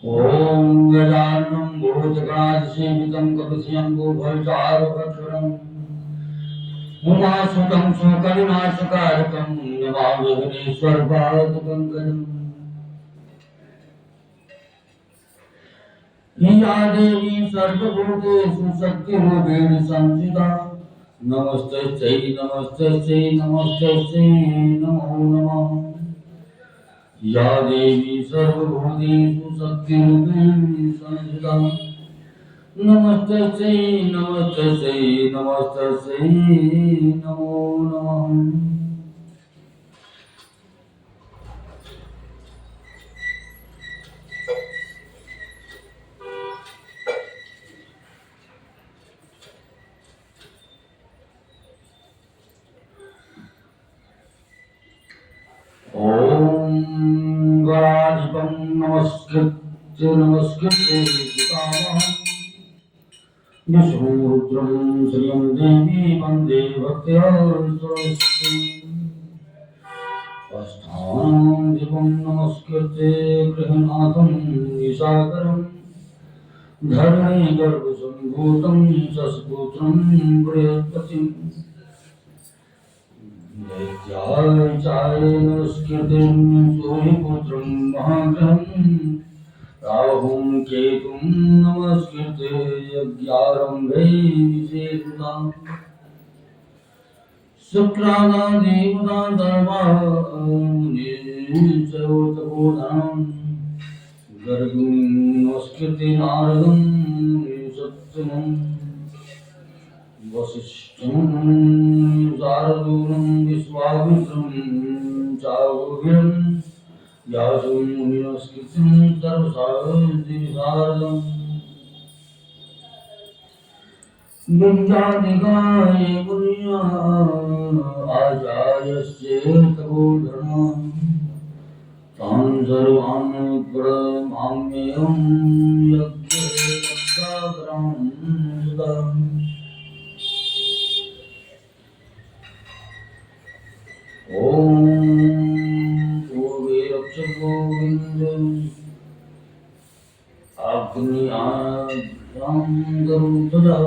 ॐ गजाननं भूतगणाधिसेवितं कपिशयम्भूफलचारुभक्षणं उमासुतं सुकरुणासुकारकं नमामि विघ्नेश्वरपादपङ्कजम्। या देवी सर्वभूतेषु शक्तिरूपेण संस्थिता नमस्तस्यै नमस्तस्यै नमस्तस्यै नमो नमः। या देवी सर्वभूतेषु शक्तिरूपेण संस्थिता नमस्तस्यै नमस्तस्यै नमस्तस्यै नमो नमः। ॐ गणाधिपं नमस्कृत्य पितामहं विष्णुरुद्रं श्रियं देवी वन्दे भक्त्या सरस्वतीम्। अष्टाङ्गं दीपं नमस्कृत्य गृहनाथं विशाकरं धरणीगर्भसम्भूतं शशपुत्रं बृहस्पतिम्। नमस्कृतं सूर्यपुत्रं महाग्रहं राहुं केतुं नमस्कृत्य यज्ञारम्भे विशेषताम्। शुक्राणां देवतां सर्वान् गर्गं नमस्कृत्य नारदं सत्यमम् वसिष्ठं शार्दूलं विश्वामित्रं चाहुभिरं व्यासं नमस्कृतं सर्वशास्त्रविशारदम्। बुद्धादिगाय पुण्या आचार्यस्य तपोधर्मं तान् सर्वान् प्रणमाम्यहं यज्ञसागरं सदा। ॐ पूर्वे रक्षगोविन्दं अग्न्याभ्यां गरुडध्वजा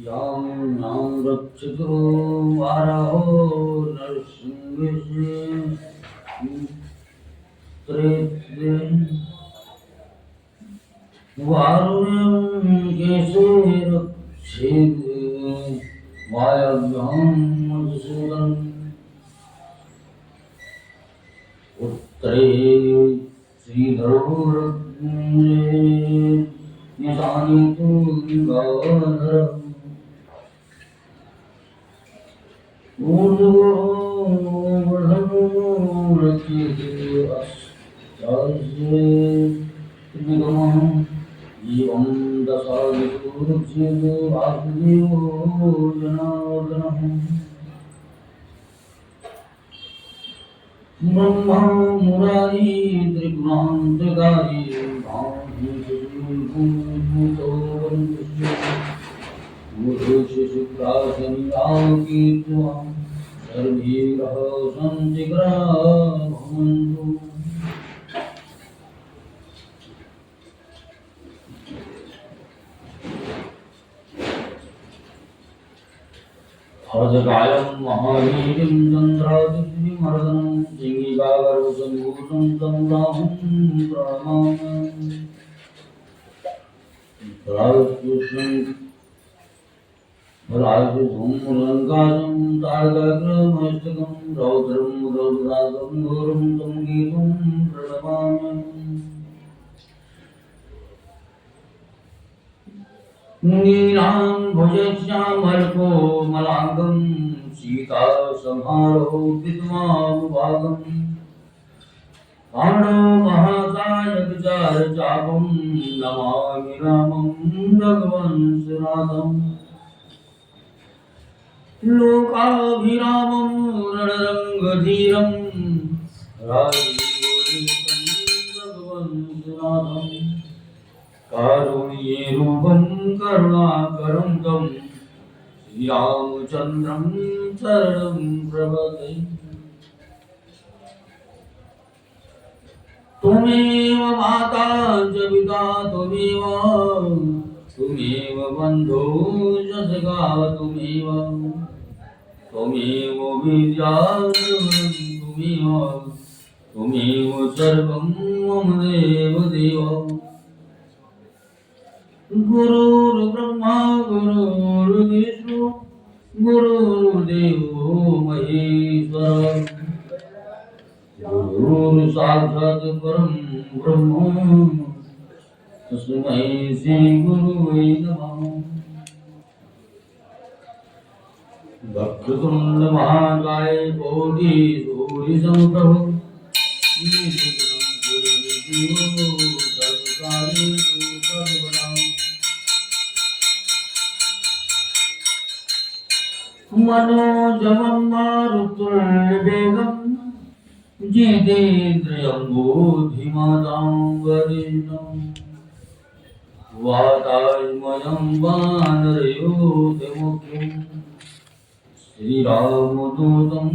यां नां रक्षतो वाराहो नरसिंहस्त्रेत्रे वारुण्यं केशे रक्षेत् वायव्यं मधुसूदनम् उत्तरे श्रीधरो ईशाने तु गङ्गाधरम् ऊर्ध्वोर्धनो रक्षेते अस्तास्ये त्रिविक्रमः एवं दशादितो रक्षेते वासुदेवो जनार्दनः। ब्रह्मा मुरारी त्रिपुरान्तकारी शुक्राशनिराकीर्त्वा सर्वे ग्रहाः सन्तिग्राभवन्तु। अजगायं महावीर्यं चन्द्रादित्यमर्दनं सिंहिकागर्भसम्भूतं तं राहुं प्रणमामि। राजकृष्णं राजधूम्रलङ्काशं तारकाग्रमस्तकं रौद्रं रौद्रागं घोरं तं केतुं प्रणमामि। नीलां भुजश्यामलकोमलाङ्गं सीतासंहारो विद्वानुभागं पाण्डवमहाकायविचारचापं नमामि रामं रघुवंशनाथम्। लोकाभिरामं रणरङ्गधीरं राजीवोदितं रघुवंशनाथम्। कारुण्यरूपं करुणाकरं तं श्रीरामचन्द्रं शरणं प्रपद्ये। त्वमेव माता च पिता त्वमेव त्वमेव बन्धो च सखा त्वमेव त्वमेव विद्या त्वमेव त्वमेव सर्वं मम देव देव गुरुर्ब्रह्मा गुरुर्विष्णु गुरुर्देवो महेश्वर गुरुर् साक्षात् परं ब्रह्म तस्मै श्री गुरुवे नमः वक्रतुण्ड महाकाय कोटि सूर्यसमप्रभ निर्विघ्नं कुरु मे देव सर्वकार्येषु सर्वदा मनोजवं मारुतुल्यवेगं जितेन्द्रियं बुद्धिमतां वरिष्ठं वातात्मजं वानरयोधमुख्यं श्रीरामदूतं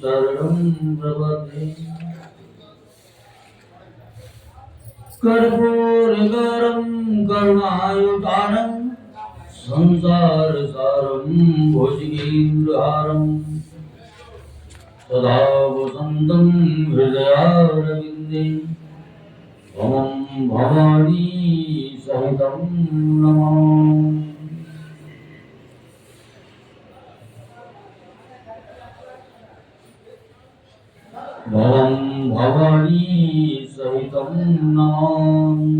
शरणं प्रपद्ये कर्पूरगरं करुणायुतानं संसारसारं भुजगेन्द्रहारं सदा वसन्तं हृदयारविन्दे त्वं भवानी सहितं नमामि भवं भवानी सहितं नमामि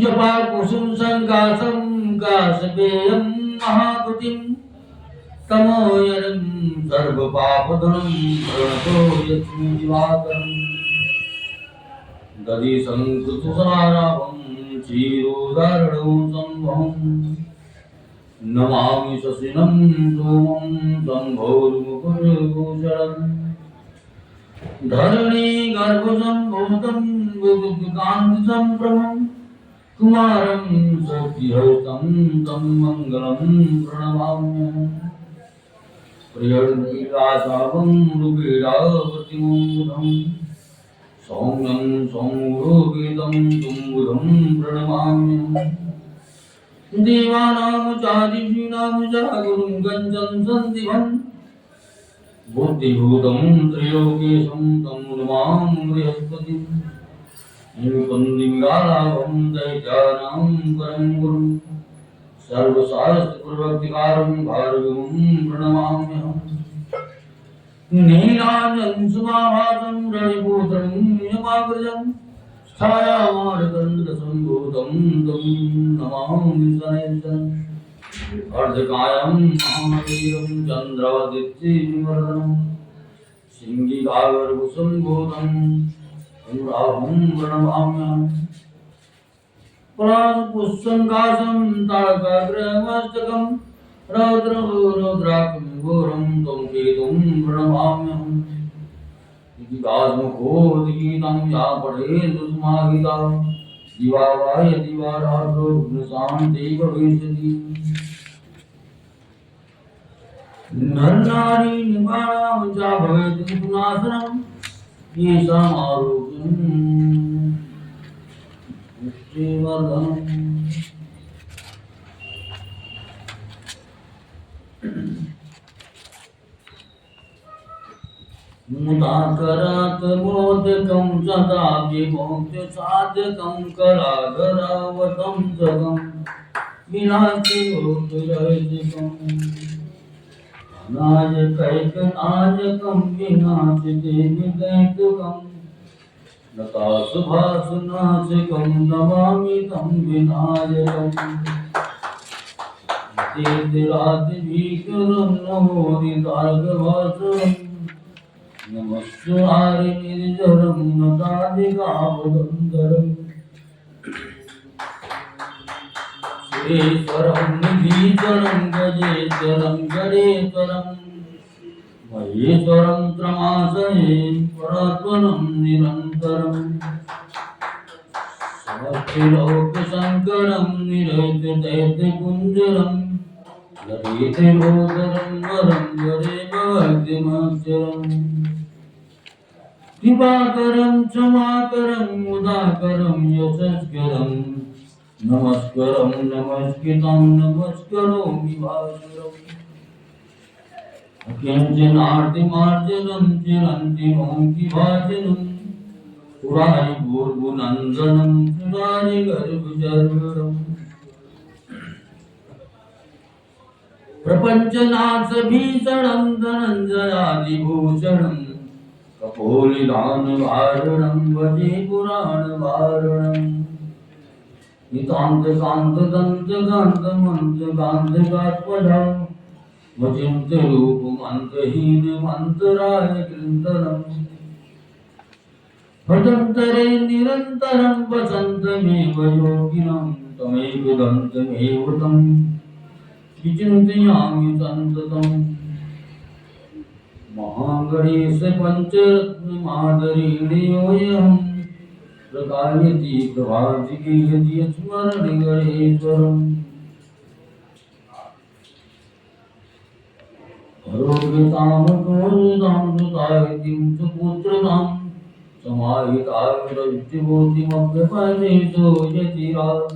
जपा कुसुम संकाशं काशपेयं महाकुटिं तमोयनं सर्वपापधनं प्रणतो यस्मै दिवाकरं दधि संकृतसाराभं क्षीरोदारणं सम्भवम् नमामि शशिनं सोमं शम्भोर्मुकुरभूषणम् धरणीगर्भसम्भूतं विद्युत्कान्तिसम्भ्रमं कुमारं शक्तिहस्तं तं मङ्गलं प्रणमाम्यहम् प्रियङ्किराशापं रुपीडावतिमुदं सौम्यं सौम्यरूपितं तुम्बुधं प्रणमाम्यहम् देवानां चादिषीणां च गुरुं गञ्जं सन्दिभं बुद्धिभूतं त्रैलोक्येशं तं नमामि बृहस्पतिं निरुपन्दिङ्गालाभं दैत्यानां परं गुरुं सर्वशास्त्रप्रवक्तिकारं भार्गवं प्रणमाम्यहम् नीलाञ्जनं सुमाभासं रविपुत्रं यमाग्रजं छायामार्गण्डसम्भूतं तं नमामि शनैश्चरम् अर्धकायं महावीरं चन्द्रादित्यविवर्धनं सिंहिकागर्भसम्भूतं तं राहुं प्रणमाम्यहम् पुष्पङ्काशं तारकाग्रमस्तकं रौद्राक्षं घोरं तं केतुं प्रणमाम्यहम् दिवास्मुखोदगीतं या पठेत् सुमाहिता दिवावाय दिवारात्रो विघ्नशान्ति भविष्यति नरनारी निवाणां च भवेत् विघ्नासनं येषामारोग्यं पुष्टिवर्धनम् मुदाकरात् मोदकं सदा विमोक्षसाधकं कलाधरावतं जगं विनाशिरोधरहितं अनायकैकनायकं विनाशितेनिदैतुकं लतासुभासुनासिकं नमामि तं विनायकम् तीर्थराजभीकरं नमो निदार्गभासुरम् नमस्कारि निर्जरं नतादिकावदन्तरम् सुरेश्वरं निधीश्वरं गजेश्वरं गणेश्वरं महेश्वरं त्रमासये परात्मनं निरन्तरम् समस्तिलोकशङ्करं निरैतदैत्यपुञ्जरं ललितगोचरं वरं वरे भक्तिमक्षरम् कृपाकरं क्षमाकरं मुदाकरं यशस्करं नमस्करं नमस्कृतं नमस्करोमि भास्करम् अकिञ्चनार्तिमार्जनं चिरन्तिनोऽपि भाजनं पुरारिपूर्वनन्दनं सुरारिगर्भशर्वरम् प्रपञ्चनाथभीषणं धनञ्जयादिभूषणं कपोलिदानवारणं भजे पुराणवारणम् नितान्तकान्तदन्तकान्तमन्तकान्तकात्मजं वचिन्त्यरूपमन्तहीनमन्तराय कृन्तनम् भजन्तरे निरन्तरं वसन्तमेव योगिनं तमेकदन्तमेव तं विचिन्तयामि सन्ततम् महागणेश पञ्चरत्नमादरीणयोऽयं प्रकायति प्रभातिके यदि स्मरणे गणेश्वरम् हरोगतां गोदां सुतायतिं सुपुत्रतां समाहिताग्रविभूतिमभ्यपदेशो यतिराग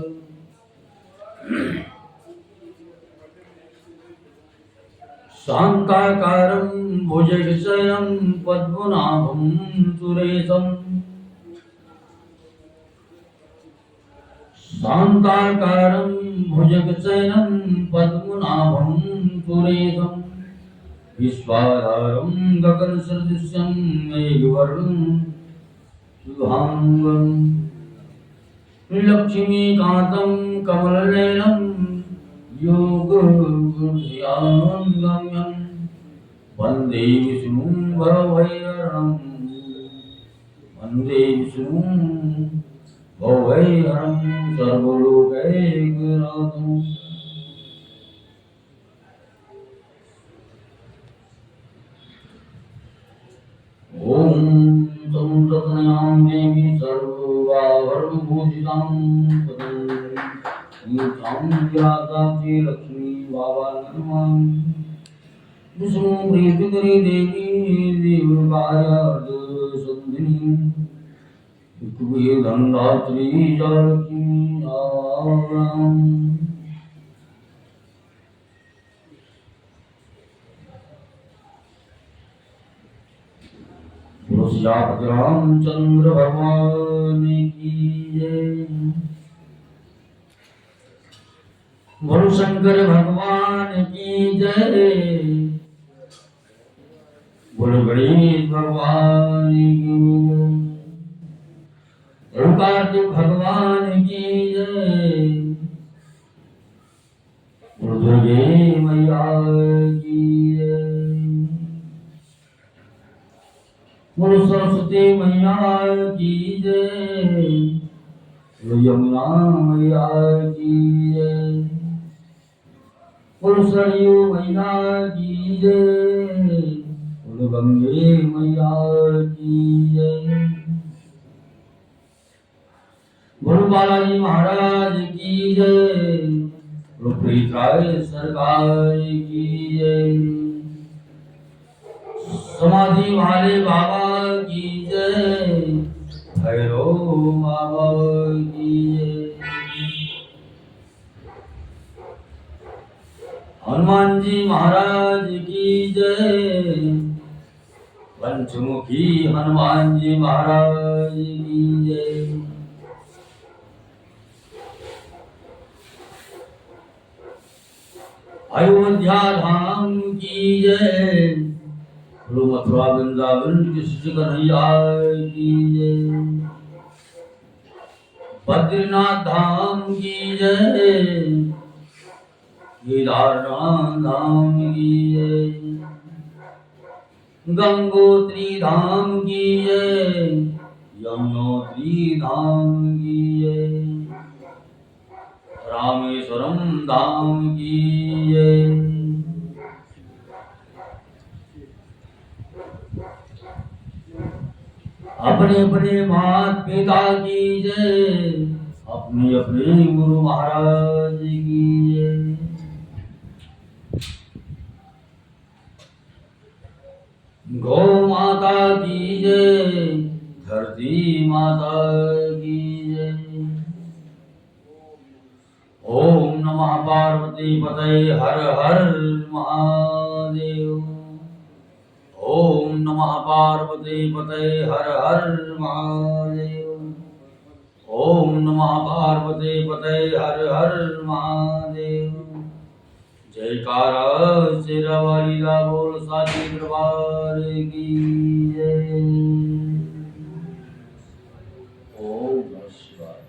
शान्ताकारं भुजगशयनं पद्मनाभं सुरेशं शान्ताकारं भुजगशयनं पद्मनाभं सुरेशं विश्वाधारं गगनसदृशं मेघवर्णं शुभांगं लक्ष्मीकान्तं कमलनयनं योगगम्यं वन्दे विष्णुं भवभयहरं वन्दे विष्णुं भवभयहरं सर्वलोकैकनाथम् ॐ तं तत्नयां देवी सर्वाभरणभूषितां पदं नीतां व्यासाक्षी लक्ष्मी बाबानमामि विष्णु प्रीतिकरी देवी देवकार्यार्थसंधिनी विकुबेरधात्री लक्ष्मी आवराम श्री रामचंद्र भगवान की जय। बोलो शंकर भगवान की जय। बोलो गणेश भगवान की जय। बोलो कार्तिक भगवान की जय। बोलो दुर्गे मैया की जय। बोलो सरस्वती मैया की जय। बोलो यमुना मैया की जय। बोलो सरयू मैया की जय। बोलो गंगे मैया की जय। बोलो बालाजी महाराज की जय। बोलो प्रीतराय सरकार की जय। समाधि वाले बाबा की जय। भैरव बाबा की जय। हनुमान जी महाराज की जय। पंचमुखी हनुमान जी महाराज की जय। अयोध्या धाम की जय। बोलो मथुरा वृंदावन कृष्ण कन्हैया की जय। बद्रीनाथ धाम की जय। केदारनाथ धाम की जय। गंगोत्री धाम की जय। यमुनोत्री धाम की जय। रामेश्वरम धाम की जय। अपने अपने माता पिता की जय। अपने अपने गुरु महाराज की जय। गौ माता की जय। धरती माता की जय। ओम नमः पार्वती पतये हर हर महादेव। ओम नमः पार्वती पतये हर हर महादेव। ओम नमः पार्वती पतये हर हर महादेव। जयकारा शेरावाली ला बोल साची दरबार की जय। ओम नमः शिवाय।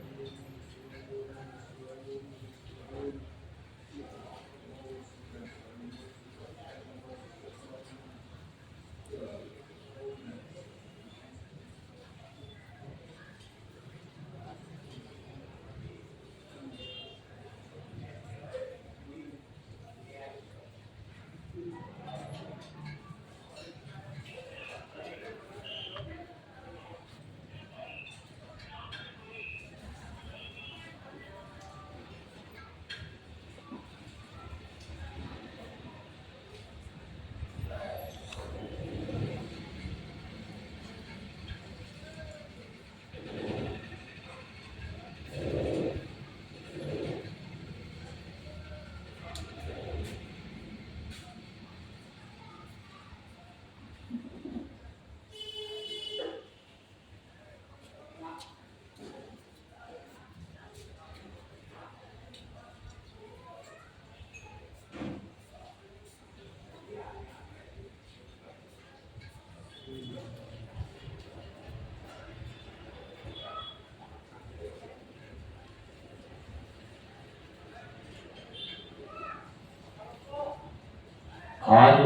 आज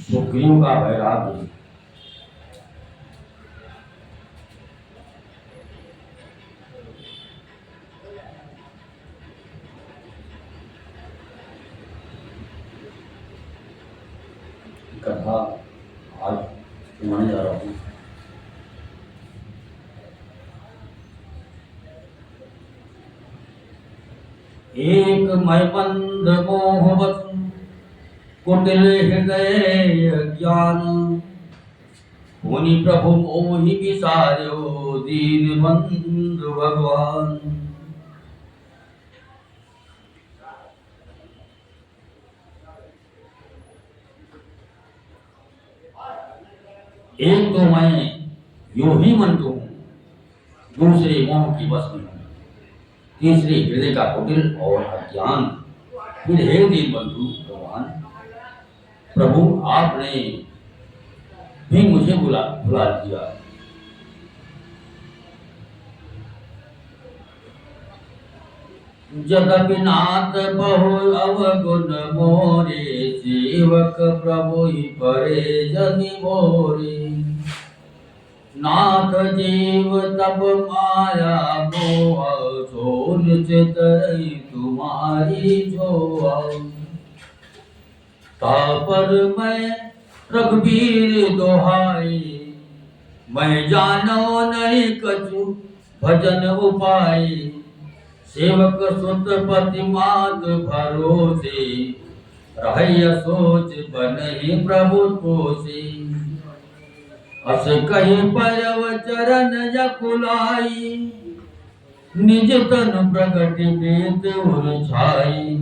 सुग्रीव का वैराग्य कथा आज सुनाने जा रहा हूँ। एक मैं मंद मोहवत कुटिल हृदय ज्ञान मुनि प्रभु मोहि विसार्यो दीन बंधु भगवान। एक तो मैं यूं ही मंद हूँ, दूसरे मोह की वश में हूँ, तीसरे हृदय का कुटिल और अज्ञान। फिर हे दीन बंधु भगवान, प्रभु आपने भी मुझे भुला दिया। जगत नाथ बहु अवगुण मोरे, सेवक प्रभु ही परे जनि मोरे। नाथ जीव तब माया मोह, सोन चितरई तुम्हारी जोआ। तापर मैं रघुबीर दोहाई, मैं जानो नहीं कछु भजन उपाय। सेवक सुत पति मात भरोसे, रहय सोच बनहि प्रभु तोसे। अस कहि परव चरण जकुलाई, निज तन प्रगट प्रीत उर छाई।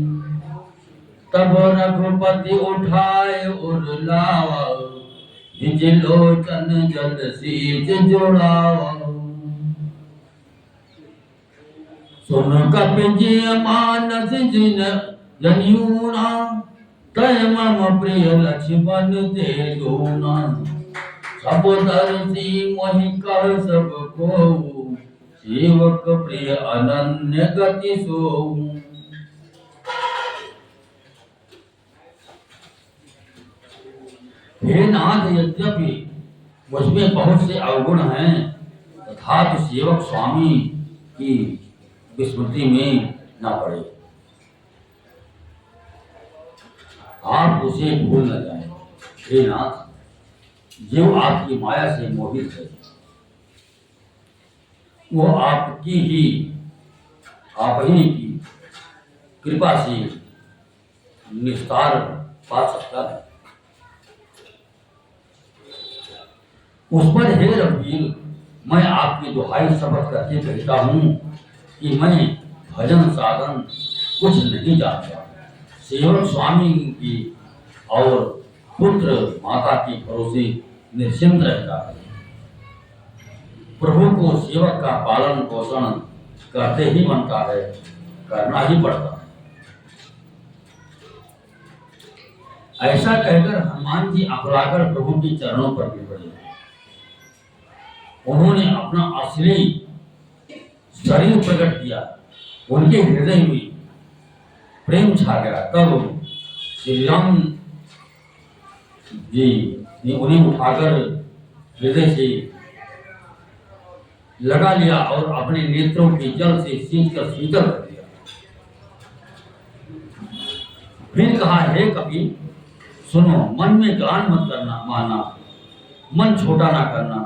तब रघुपति उठाए उर लावा, निज लोचन जल सीज जुड़ावा। सुन कपि मानस जिन जनियूना, तय मम प्रिय लक्ष्मण ते दूना। सब दर्शी मोहि कह सब को, सेवक प्रिय अनन्य गति सो। हे नाथ, यद्यपि मुझमें बहुत से अवगुण हैं, तथापि सेवक स्वामी की विस्मृति में न पड़े। आप उसे भूल न जाएं। हे नाथ, जो आपकी माया से मोहित है, वो आपकी ही आप ही की कृपा से निस्तार पा सकता है। उस पर हे रघुवीर, मैं आपकी दुहाई शपथ करके कहता हूँ कि मैं भजन साधन कुछ नहीं जानता। सेवक स्वामी की और पुत्र माता के भरोसे निश्चिंत रहता है। प्रभु को सेवक का पालन पोषण करते ही बनता है, करना ही पड़ता है। ऐसा कहकर हनुमान जी अकलाकर प्रभु के चरणों पर गिर पड़े। उन्होंने अपना असली शरीर प्रकट किया। उनके हृदय में प्रेम छा गया। तब श्री राम जी ने उन्हें उठाकर हृदय से लगा लिया और अपने नेत्रों के जल से सींचकर शीतल कर दिया। फिर कहा, हे कपि सुनो, मन में ग्लानि मत करना, माना मन छोटा ना करना।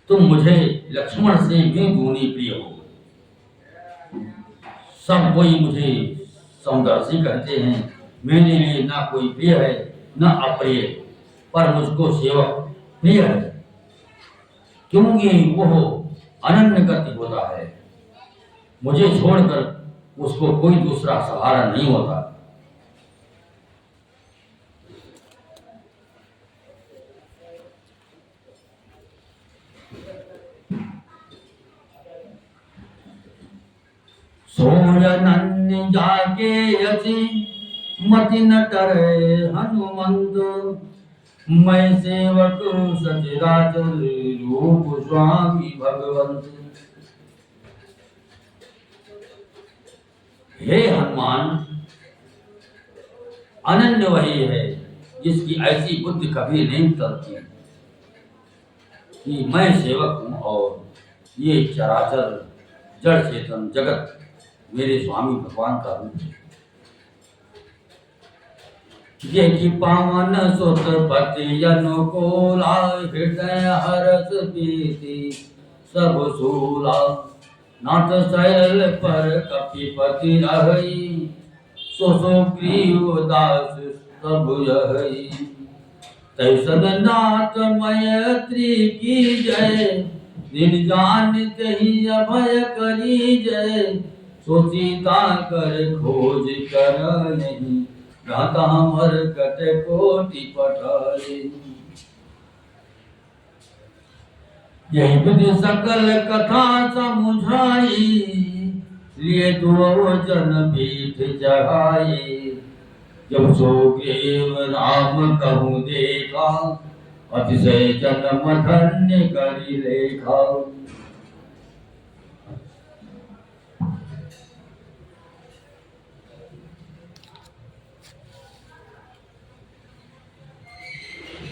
तुम मुझे लक्ष्मण से भी दूनी प्रिय हो। सब कोई मुझे समदर्शी कहते हैं। मेरे लिए ना कोई प्रिय है ना अप्रिय, पर मुझको सेवक प्रिय है, क्योंकि वह अनन्य गति होता है। मुझे छोड़कर उसको कोई दूसरा सहारा नहीं होता। सोयनन्य जाके यसी मति न करे हनुमंत। मैं सेवक सचराचर रूप स्वामी भगवंत। हे हनुमान, अनन्य वही है जिसकी ऐसी बुद्धि कभी नहीं चलती कि मैं सेवक हूं और ये चराचर जड़ चेतन जगत मेरे स्वामी भगवान का रूप है। ये कि पावन सुत पति अनुकूला, हृदय हरस प्रीति सब सूला। नाथ शैल पर कपिपति रहई, सो सुग्रीव दास सब यही। तैसन नाथ मैत्री की जय, दिन जानते ही अभय करी जय। सो सीता कर खोज कर नहीं, गाता मर कट कोटि पठाई। यही विधि सकल कथा समुझाई, लिए दो जन पीठ चढ़ाई। जब सुग्रीव राम कहूँ देखा, अतिशय जन्म धन्य करी लेखा।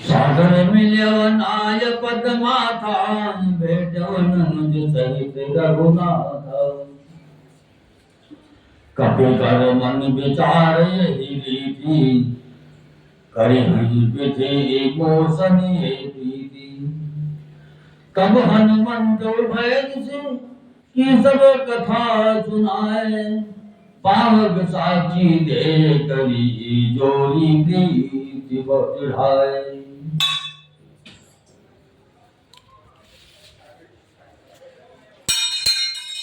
सागर मिलन आय पद माथा, भेटवन मुझ सहित रघुनाथ। कपि कर मन विचार यही रीति, करे विधि मोसन ये प्रीति। तब हनुमंत भय से की सब कथा सुनाए, पावक साक्षी दे करी जोरी प्रीति बढ़ाए।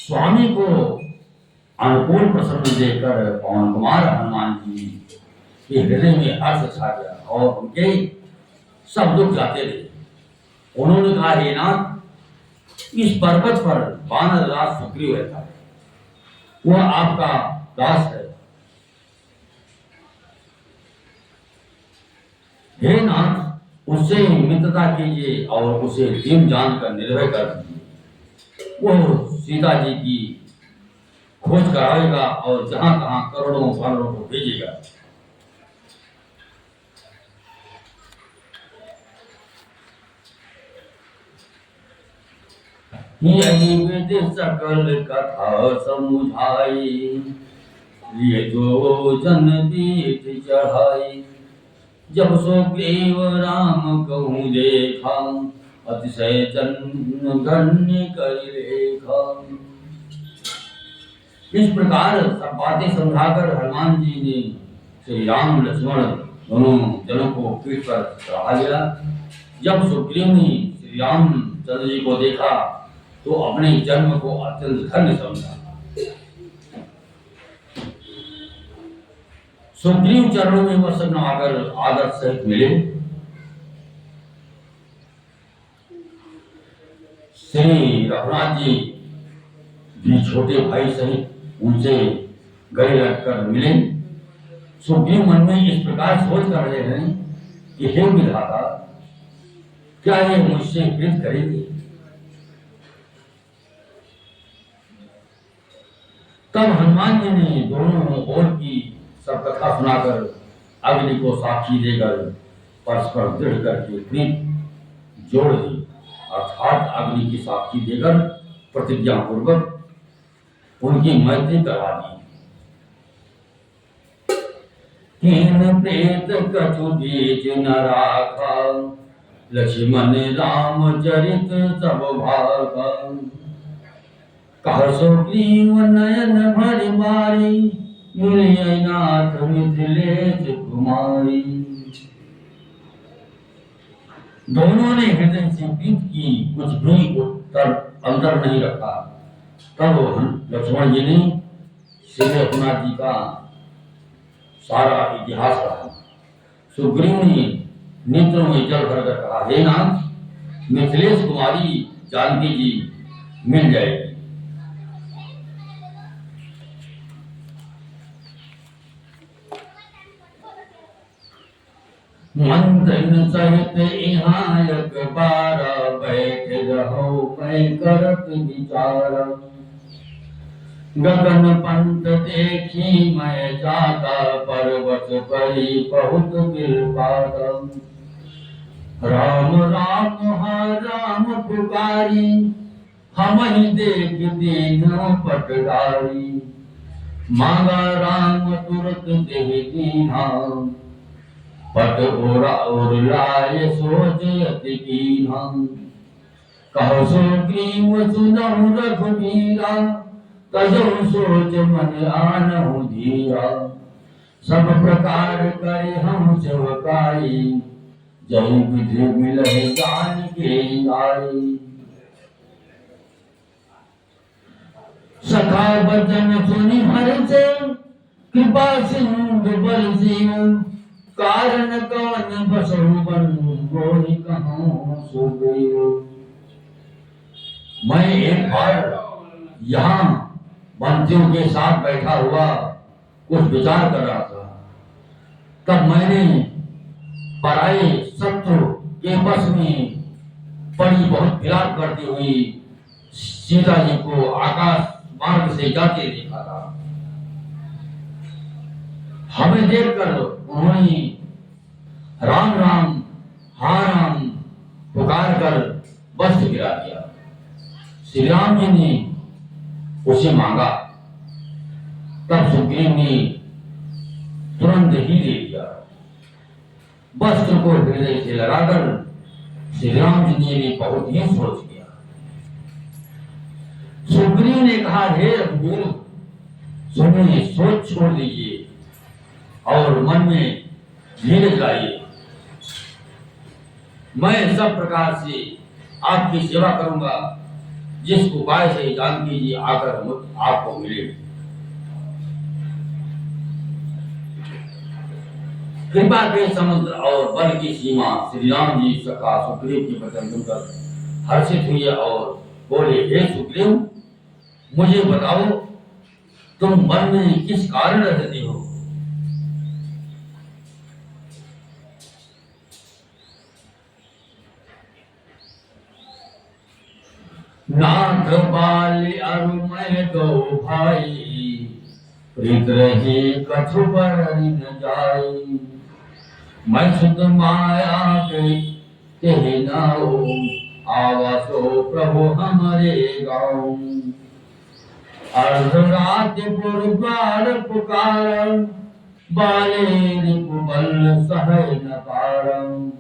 स्वामी को अनुकूल प्रसन्न देकर पवन कुमार हनुमान जी के हृदय में हर्ष छा गया और उनके सब दुख जाते रहे। उन्होंने कहा, हे नाथ, इस पर्वत पर वानर राज सुग्रीव रहता है, वह आपका दास है। हे नाथ, उससे मित्रता कीजिए और उसे दीन जानकर निर्भय कर दीजिए। वो सीता जी की खोज कराएगा और जहां तहां करोड़ों वानरों को भेजेगा। यही विधि सकल कथा समुझाई, लिए जो जन पीठ चढ़ाई। जब सुग्रीव राम कहूँ देखा, अतिशय जन्म धन्य करी लेखा। इस प्रकार सब बातें समझाकर हनुमान जी ने श्री राम लक्ष्मण दोनों जनों को पीठ पर चढ़ा लिया जब सुग्रीव ने श्री रामचंद्र जी को देखा तो अपने जन्म को अत्यंत धन्य समझा। सुग्रीव चरणों में वसन्न आकर आदर सहित मिले। श्री रघुनाथ जी भी छोटे भाई सहित उनसे गले लगकर मिले। सुग्रीव मन में इस प्रकार सोच कर रहे हैं कि हे विधाता, क्या ये मुझसे प्रीत करेंगे? तब हनुमान जी ने दोनों ओर की सब कथा सुनाकर अग्नि को साक्षी देकर परस्पर दृढ़ करके प्रीत जोड़ दी, अर्थात अग्नि की साक्षी देकर प्रतिज्ञा पूर्वक उनकी मैत्री करवा दी। कीन प्रेत कछु बीच न राखा, लक्ष्मण राम चरित सब भागा। कह सुग्रीव नयन भरि मारी, मिलिय नाथ मिथिलेश कुमारी। दोनों ने हृदय से प्रीत की, कुछ भी उत्तर अंदर नहीं रखा। तब लक्ष्मण जी ने श्री रघुनाथ जी का सारा इतिहास कहा। सुग्रीव ने नेत्रों में जल भरकर कहा, हे नाथ, मिथिलेश कुमारी जानकी जी मिल जाएगी। मंथन सहित यहाँ एक बार, बैठ रहो मैं करत विचार। गगन पंत देखी मैं जाता, पर्वत परी बहुत कृपाल। राम राम हा राम पुकारी, हम ही देख दीनो पटदारी। मांगा राम तुरत दे दीना, पट ओरा और लाए सोच अति कीन्हा। कहो सुग्रीव सुनहु रघुबीरा, तजहु सोच मन आनहु धीरा। सब प्रकार करे हम सेवकाई, जय विधि मिलहि जानकी आई। सखा बचन सुनि हर्ष, कृपा सिंधु बरसियो। कारण कवन बसहु बन, मोहि कहूँ सुग्रीव। मैं एक बार यहाँ मंत्रियों के साथ बैठा हुआ कुछ विचार कर रहा था, तब मैंने पराये शत्रु के वश में पड़ी बहुत विलाप करती हुई सीता जी को आकाश मार्ग से जाते देखा था। हमें देखकर उन्होंने राम राम हा राम पुकार कर वस्त्र गिरा दिया। श्री राम जी ने उसे मांगा, तब सुग्रीव ने तुरंत ही दे दिया। वस्त्र को हृदय से लगाकर श्री राम जी ने बहुत ही सोच किया। सुग्रीव ने कहा, हे रघुवीर, सुनिए, सोच छोड़ दीजिए और मन में धीरज लाइए। मैं सब प्रकार से आपकी सेवा करूंगा, जिस उपाय से जानकी जी आकर आपको मिले। कृपा के समुद्र और बल की सीमा श्री राम जी सखा सुग्रीव के वचन सुनकर हर्षित हुए और बोले, हे सुग्रीव, मुझे बताओ, तुम वन में किस कारण रहते हो? नाथ बाल अरु मैं दो भाई, प्रीत रही कछु पर न जाई। मैं सुत माया के नाओ, आवासो प्रभु हमारे गाँव। अर्धरात पुरद्वार पुकार, बाले रिपुबल सहय न पारम।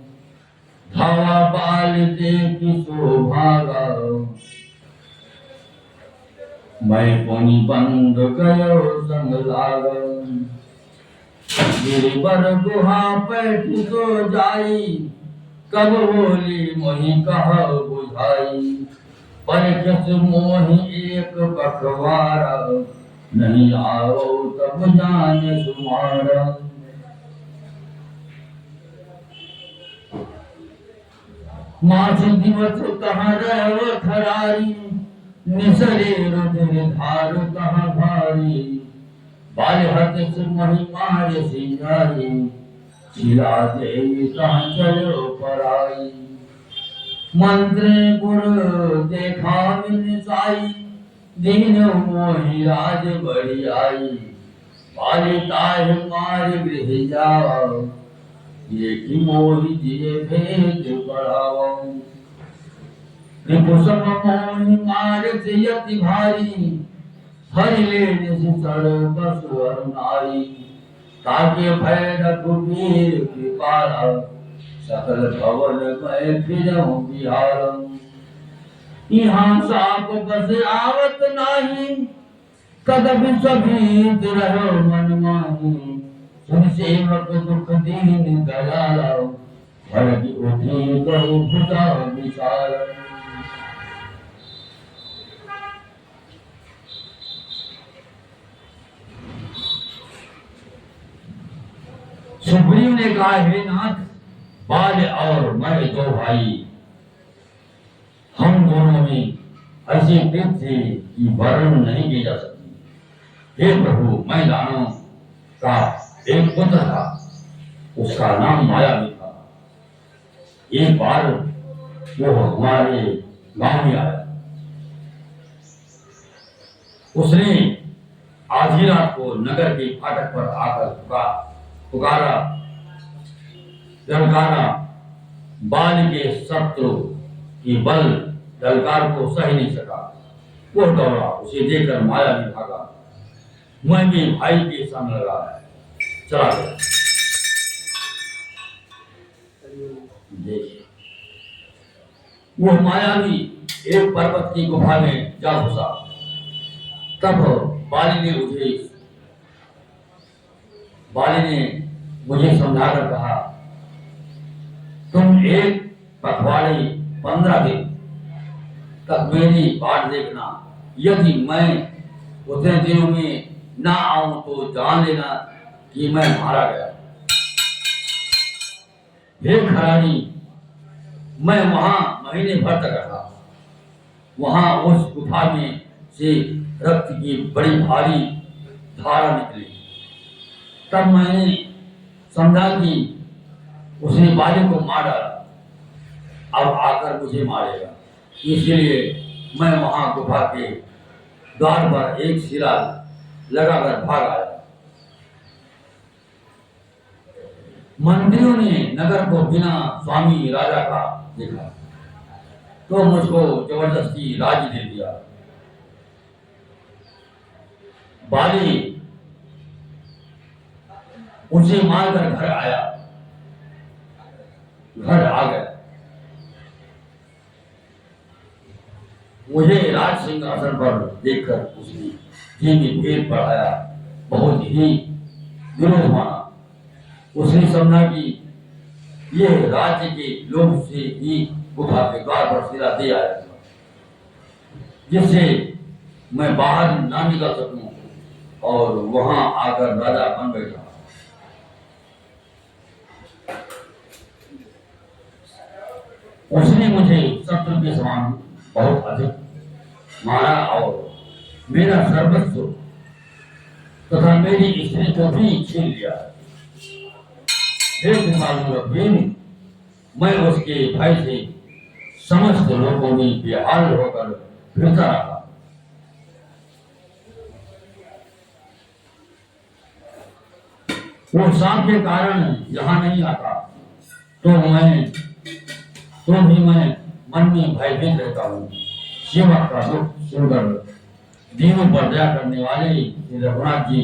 धावा बाल देखि शोभागा, मैं पुनि बंद गयो संग लागल। गिरिवर गुहा पैठ सो जाई, कब बोली मोहि कह बुझाई, पर किस मोहि एक बखवारा, नहीं आओ तब जाने तुम्हारा। मास दिवस कहाँ रहो खरारी, निसरे रुधिर धार कहाँ भारी, बाल हत से मोहि मार सिंगारी, छिला दे कहाँ चलो पराई। मंत्रीपुर देखा मिन साई, दीन मोहि राज बड़ी आई, बाली ताह मार गृह जाओ, ये कि मोहि दिए भेद बढ़ाओ। रिपुसम मोहि मार से यति भारी, हरि लेने से सर बसवर नारी, ताकि भय रघुवीर कृपाला, सकल भवन में फिरऊं बिहारम। यहाँ साप बस आवत नाही, कदपि सभीत रहो मन माही, सुन सेवक दुख दीन दयाला, भरत उठी गौ भुजा विशाल। सुग्रीव ने कहा, हे नाथ, बाल और मैं दो भाई, हम दोनों में ऐसी प्रीत थी कि वर्णन नहीं की जा सकती। हे प्रभु, मैं दानव का एक पुत्र था, उसका नाम माया भी था। एक बार वो हमारे गांव में आया, उसने आधी रात को नगर के फाटक पर आकर पुकारा, ललकारा। बाल के शत्रु की बल ललकार को सह नहीं सका, वो दौड़ा, उसे देखकर माया भी भागा, मैं भी भाई के संग लगा चला गया। वो माया भी एक पर्वत की गुफा में जा घुसा। तब बाली ने मुझे समझाकर कहा, तुम एक पखवाड़े 15 दिन तक मेरी बाट देखना, यदि मैं उतने दिनों में ना आऊं तो जान लेना कि मैं मारा गया। हे खरानी, मैं वहां महीने भर तक रहा। वहां उस गुफा में से रक्त की बड़ी भारी धारा निकली। तब मैंने समझा कि उसने बाली को मार डाला, अब आकर मुझे मारेगा। इसलिए मैं वहां गुफा के द्वार पर एक शिला लगाकर भाग आया। मंत्रियों ने नगर को बिना स्वामी राजा का देखा तो मुझको जबरदस्ती राज्य दे दिया। बाली उसे मारकर घर आया, घर आ गया। मुझे राज सिंहासन पर देखकर उसने धीमे भेद बढ़ाया, बहुत ही विरोध माना। उसने समझा कि ये राज्य के लोग से ही गुफा के द्वार पर सिरा दे आया था, जिससे मैं बाहर ना निकल सकूं और वहां आकर राजा बन बैठा। उसने मुझे शत्रु के समान बहुत अधिक मारा और मेरा सर्वस्व तथा मेरी स्त्री को भी छीन लिया। मैं उसके भय से समस्त लोगों में बेहाल होकर फिरता रहा। वो सांप के कारण यहाँ नहीं आता तो भी मैं मन में भयभीत रहता हूँ। सेवक का दुख सुनकर दीनों पर दया करने वाले रघुनाथ जी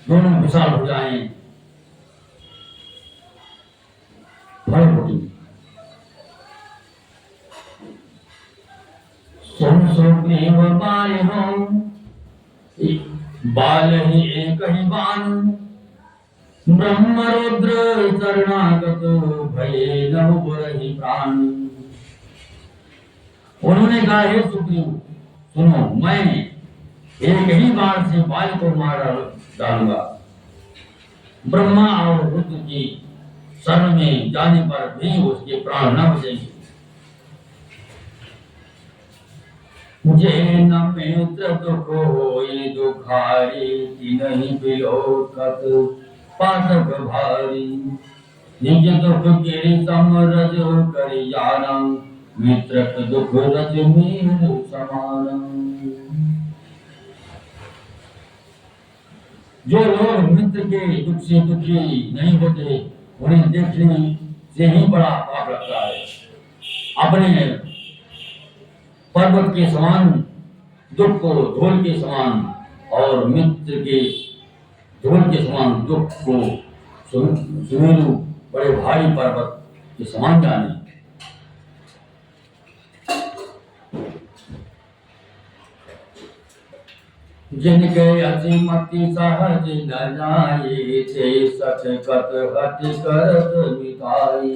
दोनों विशाल हो जाए। बाल ही एक ही बान, ब्रह्मरुद्र शरणागत भये न उबरहि प्राण। उन्होंने कहा, हे सुग्रीव सुनो, मैं एक ही बार से बाल को मार डालूंगा। ब्रह्मा और रुद्र की शरण में जाने पर भी उसके प्राण न बचेंगे। मुझे न मित्र दुख होई दुखारी, नहीं बिलोकत पातक भारी। निज दुख गिरि समरज करियाना, मित्र दुख रज मीर समान। जो लोग मित्र के दुख से दुखी नहीं होते, उन्हें देखने से ही बड़ा पाप लगता है। अपने पर्वत के समान दुख को धूल के समान और मित्र के धूल के समान दुख को सुमेरु बड़े भारी पर्वत के समान जाने। जिनके अतिमति सहज न जाए, ते सच कत हट करत मिटाई।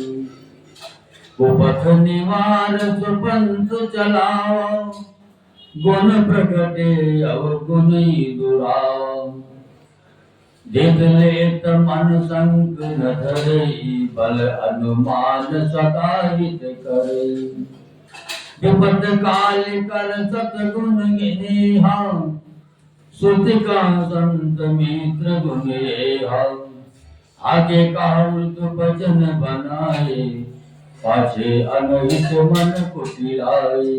कुपथ निवार सुपंथ चलाओ, गुण प्रगटे अवगुणी दुराओ। देख लेत मन संग न धरे, बल अनुमान सताहित करे। विपद काल कर सतगुण गिनेहा, श्रुति का संत मित्र गुनेहा। आगे कहावत वचन बनाए, पाछे अनहित मन कुटिलाए।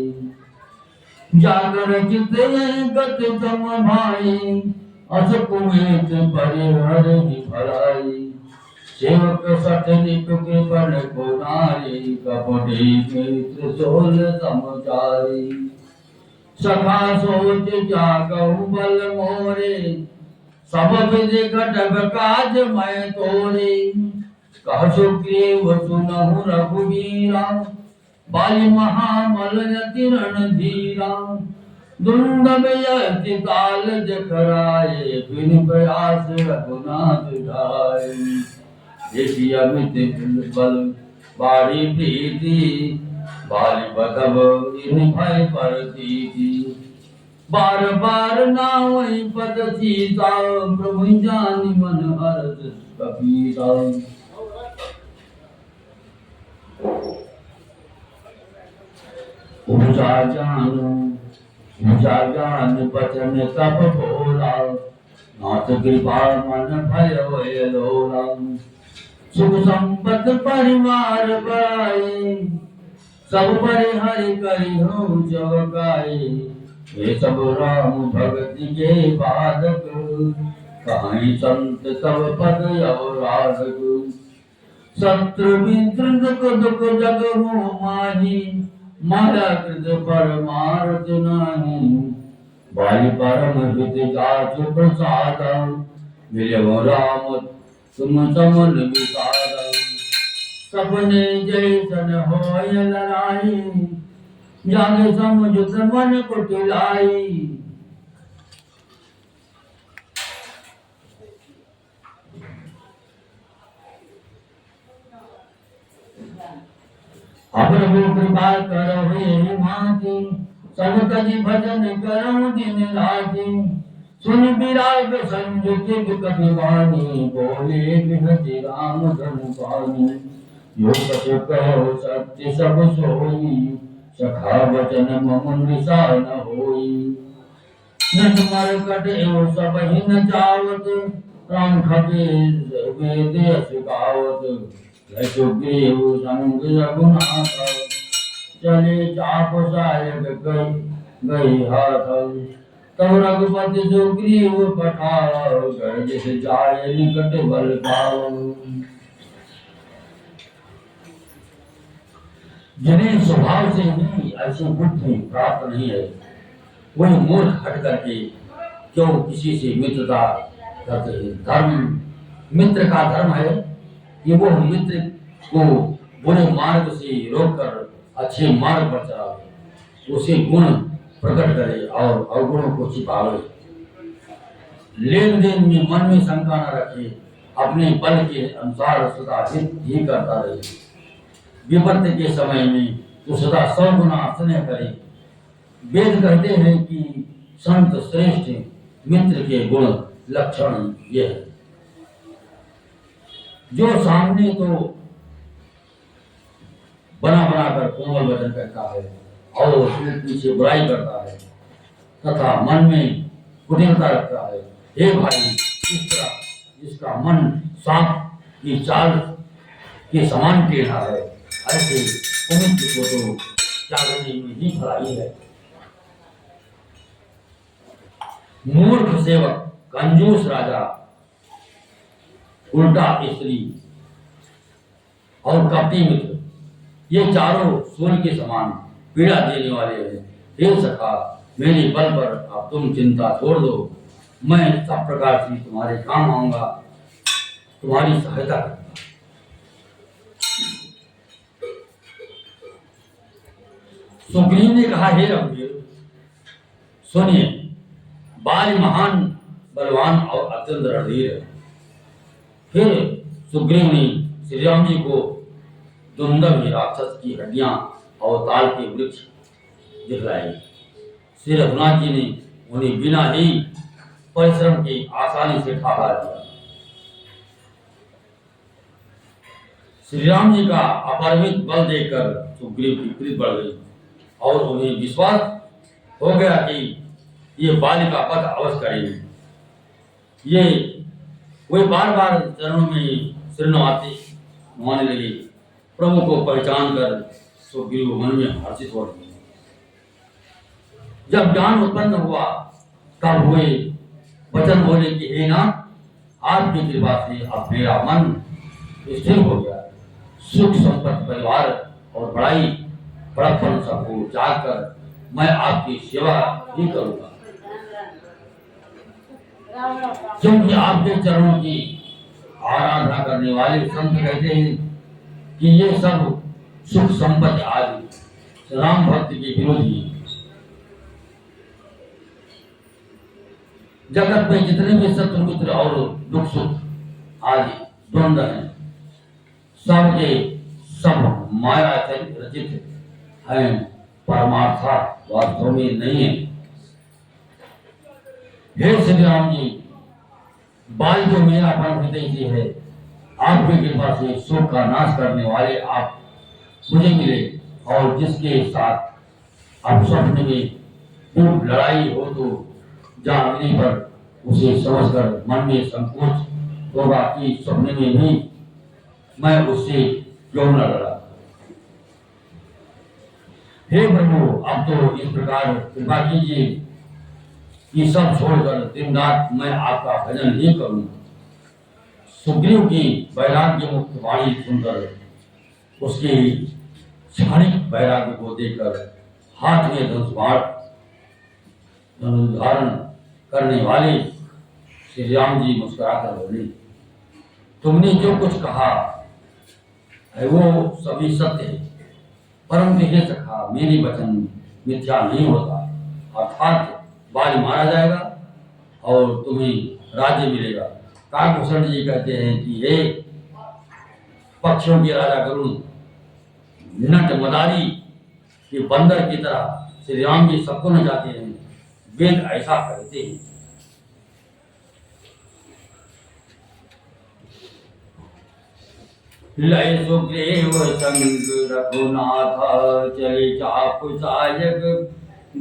जागर चित गत सम भाई, अस कुमेत परिहर ही भलाई। सेवक सठ निप के बन को नारी, कपटी मित्र सोल समाचारी। सखा सोच जागहु बल मोरे, सब विधि घटक काज मैं तोरे। कह सुग्रीव सुनहु रघुवीरा, बाली महामल यति रणधीरा। दुंदम यति काल जखराए, बिन प्रयास रघुनाथ ढाए। देखी अमित बल बारी प्रीति, बाली बधब इन भय परतीति। बार बार नावहि पद सीता, प्रभु जानि मन हरत कपीसा। ऊंचा जान बचन तब बोला, नाथ कृपा मन भय लोला। सुख संपत परिवार बढ़ाए, सब परिहरि करि हो जगाए। ये सब राम भगति के बाधक, कहाई संत तब पद अवराधक। शत्रु मित्र दुख जग हो माही, माया कृत परमार्थ नाही। बाली परम हित जाच प्रसाद, मिलव राम तुम समन विसार। सपने जैसन होय लड़ाई, जागे समुझ मन कुटिलाई। प्रभु कृपा करहु एहि भांति, सब कहि भजन करहु दिन राति। सुन विराग संयुक्त कपि वाणी, बोले बिहति राम धनु पानी। यो कछु कहो सत्य सब सोई, सखा वचन मम मृषा न होई। नट मरकट एव सब ही न चावत, राम खटे वेद यश गावत। सुग्रीव संग रघुनाथ, चले चाप सायक गई हाथ। तब रघुपति सुग्रीव पठाओ, गर्जित जाय निकट बल पाओ। जिन्हें स्वभाव से ही ऐसी बुद्धि प्राप्त नहीं है, वही मूर्ख हट करके क्यों किसी से मित्रता करते हैं। धर्म मित्र का धर्म है कि वो मित्र को बुरे मार्ग से रोककर अच्छे मार्ग पर चलावे, उसे गुण प्रकट करे और अवगुणों को छिपावे। लेन देन में मन में शंका न रखे, अपने बल के अनुसार सदा हित ही करता रहे। विपत्ति के समय में तो सदा 100 गुना स्नेह करे। वेद कहते हैं कि संत श्रेष्ठ मित्र के गुण लक्षण ये है। जो सामने तो बना बना कर कोमल वचन कहता है और पीछे बुराई करता है तथा मन में कुटिलता रखता है, हे भाई, इस तरह जिसका मन सांप की चाल के समान टेढ़ा है, ऐसे कुमित्र को तो त्यागने में ही भलाई है। मूर्ख सेवक, कंजूस राजा, उल्टा स्त्री और कपटी मित्र, ये चारों सूर्य के समान पीड़ा देने वाले हैं। हे सखा, मेरे बल पर अब तुम चिंता छोड़ दो, मैं सब प्रकार से तुम्हारे काम आऊंगा, तुम्हारी सहायता करूंगा। सुग्रीव ने कहा, हे रघुवीर, सुनिए, बाल महान बलवान और अत्यंत रणधीर है। फिर सुग्रीव ने श्री राम जी को दुंदभ राक्षस की हड्डियां और ताल के वृक्ष दिखलाए। श्री रघुनाथ जी ने उन्हें बिना ही परिश्रम के आसानी से ठाका दिया। श्री राम जी का अपरिमित बल देखकर सुग्रीव की प्रीति बढ़ गई और उन्हें विश्वास हो गया कि ये बालिका पद अवश्य करेगी। ये वे बार बार चरणों में सिर नवाने लगे। प्रभु को पहचान कर सुग्रीव मन में हर्षित हो गए। जब ज्ञान उत्पन्न हुआ तब हुए वचन बोले कि हे नाथ, आपकी कृपा से अब मेरा मन स्थिर हो गया। सुख संपत्ति परिवार और बड़ाई बड़प्पन सबको त्याग कर मैं आपकी सेवा ही करूंगा, क्योंकि आपके चरणों की आराधना करने वाले संत कहते हैं कि ये सब सुख संपत्ति आदि राम भक्ति के विरोधी हैं। जगत में जितने भी शत्रु मित्र और दुख सुख आदि द्वंद हैं, सबके सब माया से रचित हैं, परमार्था वास्तव में नहीं है। हे श्री राम जी, बाल जो मेरा अपन हृदय से है, आपकी कृपा से शोक का नाश करने वाले आप मुझे मिले और जिसके साथ आप स्वप्न में खूब लड़ाई हो तो जागने पर उसे समझकर मन में संकोच होगा कि स्वप्न में भी मैं उससे क्यों न लड़ा। हे प्रभु, अब तो इस प्रकार कृपा कीजिए कि सब छोड़कर दिन रात मैं आपका भजन ही करूं। सुग्रीव की वैराग्य मुक्त वाणी सुनकर उसके क्षणिक वैराग्य को देखकर हाथ में धनुष धारण करने वाले श्री राम जी मुस्कुराकर बोले, तुमने जो कुछ कहा है वो सभी सत्य है, परंतु हे सखा, मेरी वचन मिथ्या नहीं होता। अर्थात बाल मारा जाएगा और तुम्हें राज्य मिलेगा। काकभूषण जी कहते हैं कि हे पक्षियों के राजा गरुड़, नट मदारी के बंदर की तरह श्री राम जी सबको न जाते हैं। वेद ऐसा कहते हैं। लय सुग्रीव संग रघुनाथ, चले चाप सायक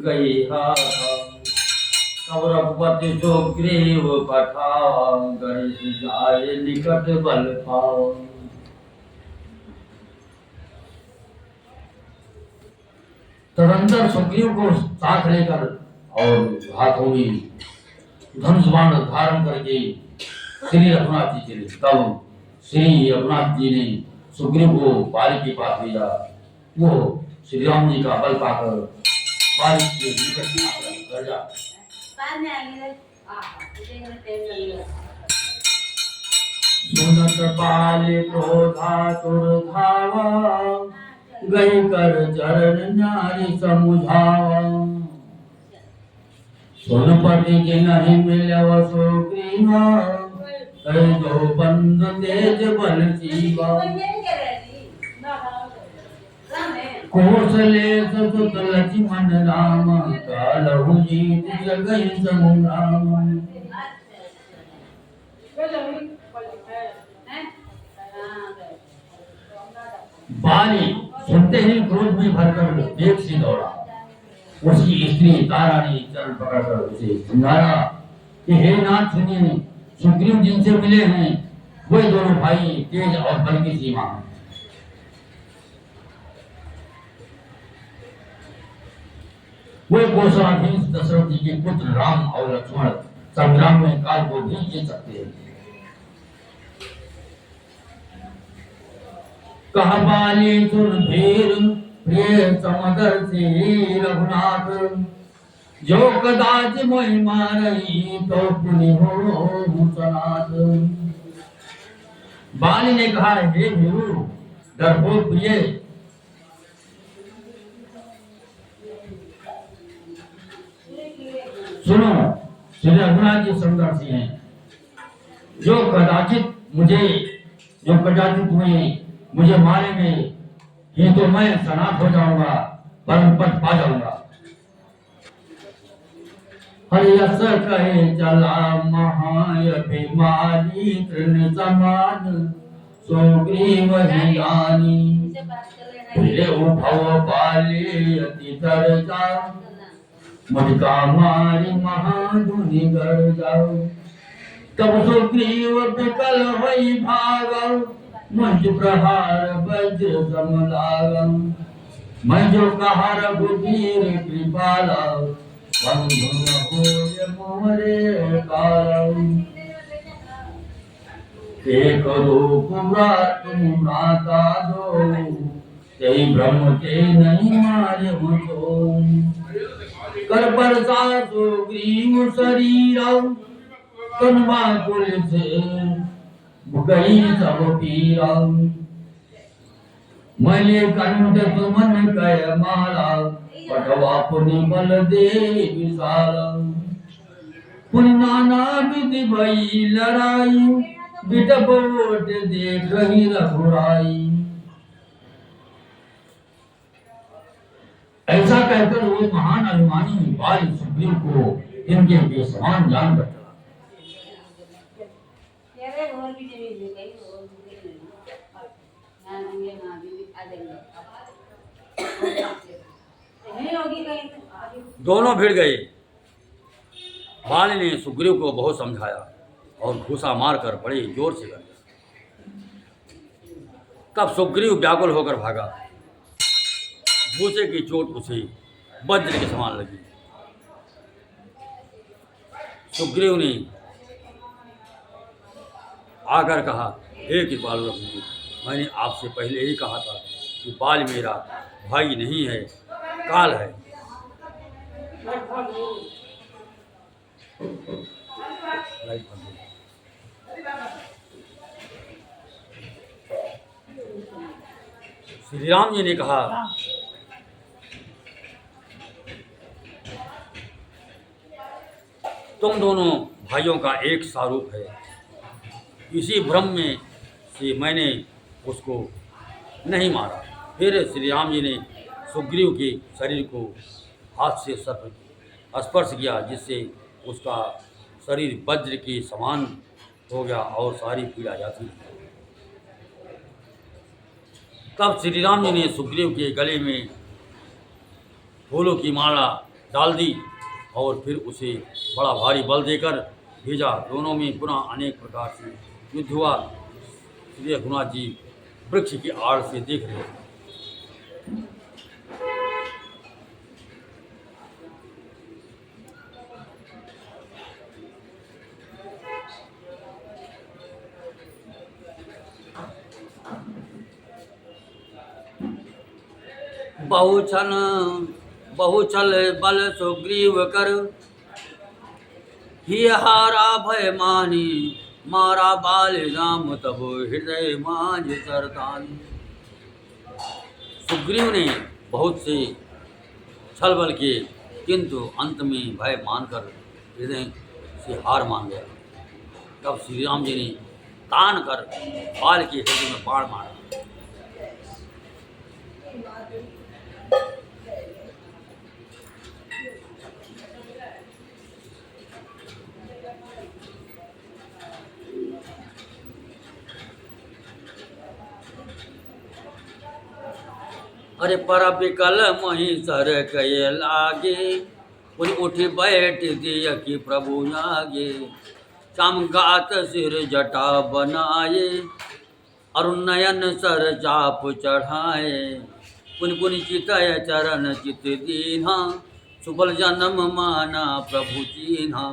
गई हाथ। तब रघुपति सुग्रीव पठाओ, गए जाए निकट बल पाओ। तदंतर सुग्रीव को साथ लेकर और हाथों में धनुष बाण धारण करके श्री रघुनाथ जी चले। तब श्री रघुनाथ जी ने सुग्रीव को बाली के पास भेजा। वो श्री राम जी का बल पाकर बाली के निकट आकर गरजा। सुनत बाली क्रोधातुर धावा, गई कर चरण नारी समुझावा। सुन पति के नहीं मिलव सुग्रीवा, कह दो बंद तेज बल जीवा कौशले सुत लक्ष्मण राम कालहु जीत जगहि संग्राम। बाली सुनते ही क्रोध में भरकर वेग से दौड़ा। उसकी स्त्री तारा ने चरण पकड़कर उसे समझाया कि हे नाथ सुनिए, सुग्रीव जिनसे मिले हैं वे दोनों भाई तेज और बल की सीमा हैं। वे कौशलाधीश दशरथ जी के पुत्र राम और लक्ष्मण संग्राम में काल को भी जीत सकते हैं। कह बाली सुन भीर प्रिय समदर्शी रघुनाथ, जो कदाच मोहि मारही तो पुनि हो सनाथ। बाली ने कहा, हे भीरू डरपोक प्रिय, सुनो, श्री रघुनाथ जी समदर्शी हैं। जो कदाचित तुम्हें मुझे मारेंगे ये तो मैं सनाथ हो जाऊंगा, परम पद पा जाऊंगा। हरियस कहे चला महाअभिमानी तृण समान, सुग्रीव ही जानी फिरे भव पाले अति दर्जा, मुझका मारी महाधुनि गढ़ जाओ। तब सुग्रीव विकल होई भागौ, मंज प्रहार वज्र सम लागौ। मैं जो कहा रघुवीर कृपाला, बंधु न होय मोरे कालौ। एक रूप तुम माता दो, तेई ब्रह्म के नहीं मारे मुझो। कर बरसा सुग्रीव शरीरौ, कन्वा कुल से गई सब पीरा। मैले कंठ सुमन कय माला, पटवा पुनि बल दे विशाल। पुनि नाना विधि भई लड़ाई, बिटप ओट देखहि रघुराई। ऐसा कहकर वो महान अभिमानी बाली सुग्रीव को इनके बेसमान जानकर चला। दोनों भिड़ गए। बाली ने सुग्रीव को बहुत समझाया और घूसा मारकर बड़े जोर से कर दिया। तब सुग्रीव व्याकुल होकर भागा। घूसे की चोट उसे वज्र के समान लगी। सुग्रीव ने आकर कहा, हे कृपालु रघुवीर, मैंने आपसे पहले ही कहा था कि बाल मेरा भाई नहीं है, काल है। श्री राम जी ने कहा, तुम दोनों भाइयों का एक स्वरूप है। इसी भ्रम में से मैंने उसको नहीं मारा। फिर श्री राम जी ने सुग्रीव के शरीर को हाथ से स्पर्श किया, जिससे उसका शरीर वज्र के समान हो गया और सारी पीड़ा जाती। तब श्री राम जी ने सुग्रीव के गले में फूलों की माला डाल दी और फिर उसे बड़ा भारी बल देकर भेजा। दोनों में पुनः अनेक प्रकार से युद्ध हुआ। श्री रघुनाथ जी वृक्ष की आड़ से देख रहे थे। बहुछल बल सुग्रीव कर, ही हारा भय मानी, मारा बाल राम तब हृदय मांझ सरतानी। सुग्रीव ने बहुत से छल बल किए, किंतु अंत में भय मानकर हृदय से हार मान गया। तब श्री राम जी ने तान कर बाल के हृदय में बाण मारा। अरे पर विकल मही सर कये लागे, पुनि उठी बैठ दिया कि प्रभु आगे। समगात सिर जटा बनाए, अरुण नयन सर चाप चढ़ाए। पुनि पुनि चितय चरण चित दीन्हा, सुबल जन्म माना प्रभु चीन्हा।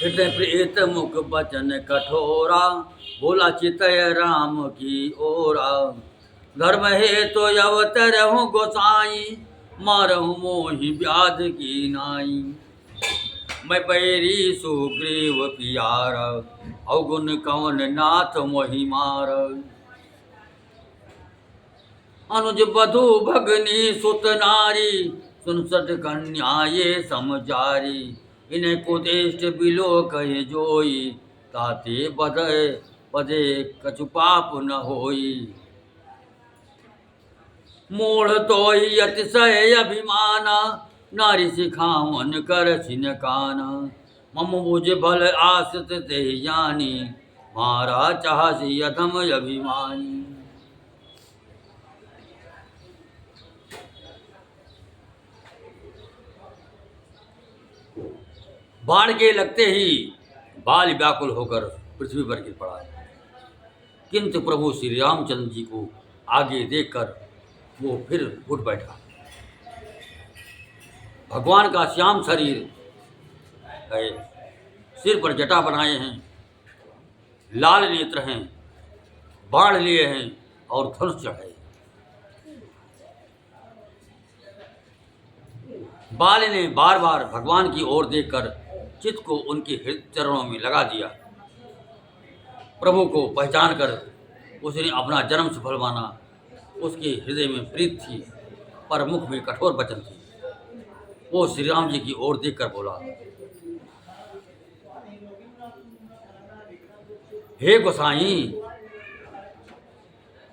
हृदय प्रीत मुख बचन कठोरा, बोला चितय राम की ओरा। धर्म हे तो अवतरहु गोसाई, मारहु मोहि व्याध की नाई। मैं बैरी सुग्रीव पियार, अवगुण कवन नाथ मोहि मार। अनुज बधु भगनी सुत नारी, सुनसठ कन्या ये समझारी। इन्हें कुदेष्ट बिलो कहे जोई, ताते बधे पदे कछु पाप न होई। मूढ़ तो ही अतिशय अभिमाना, नारी सिखावन कर छिन काना। मम मुझ भल आसित ते जानी, मारा चाहसी अधम अभिमानी। बाण के लगते ही बाल व्याकुल होकर पृथ्वी पर गिर पड़ा। किंतु प्रभु श्री रामचंद्र जी को आगे देखकर वो फिर उठ बैठा। भगवान का श्याम शरीर है, सिर पर जटा बनाए हैं, लाल नेत्र हैं, बाण लिए हैं और धनुष चढ़ाए। बाल ने बार बार भगवान की ओर देखकर चित्त को उनके हृदय चरणों में लगा दिया। प्रभु को पहचान कर उसने अपना जन्म सफल माना। उसके हृदय में प्रीत थी, पर मुख में कठोर वचन थी। वो श्री राम जी की ओर देखकर बोला, हे गोसाई,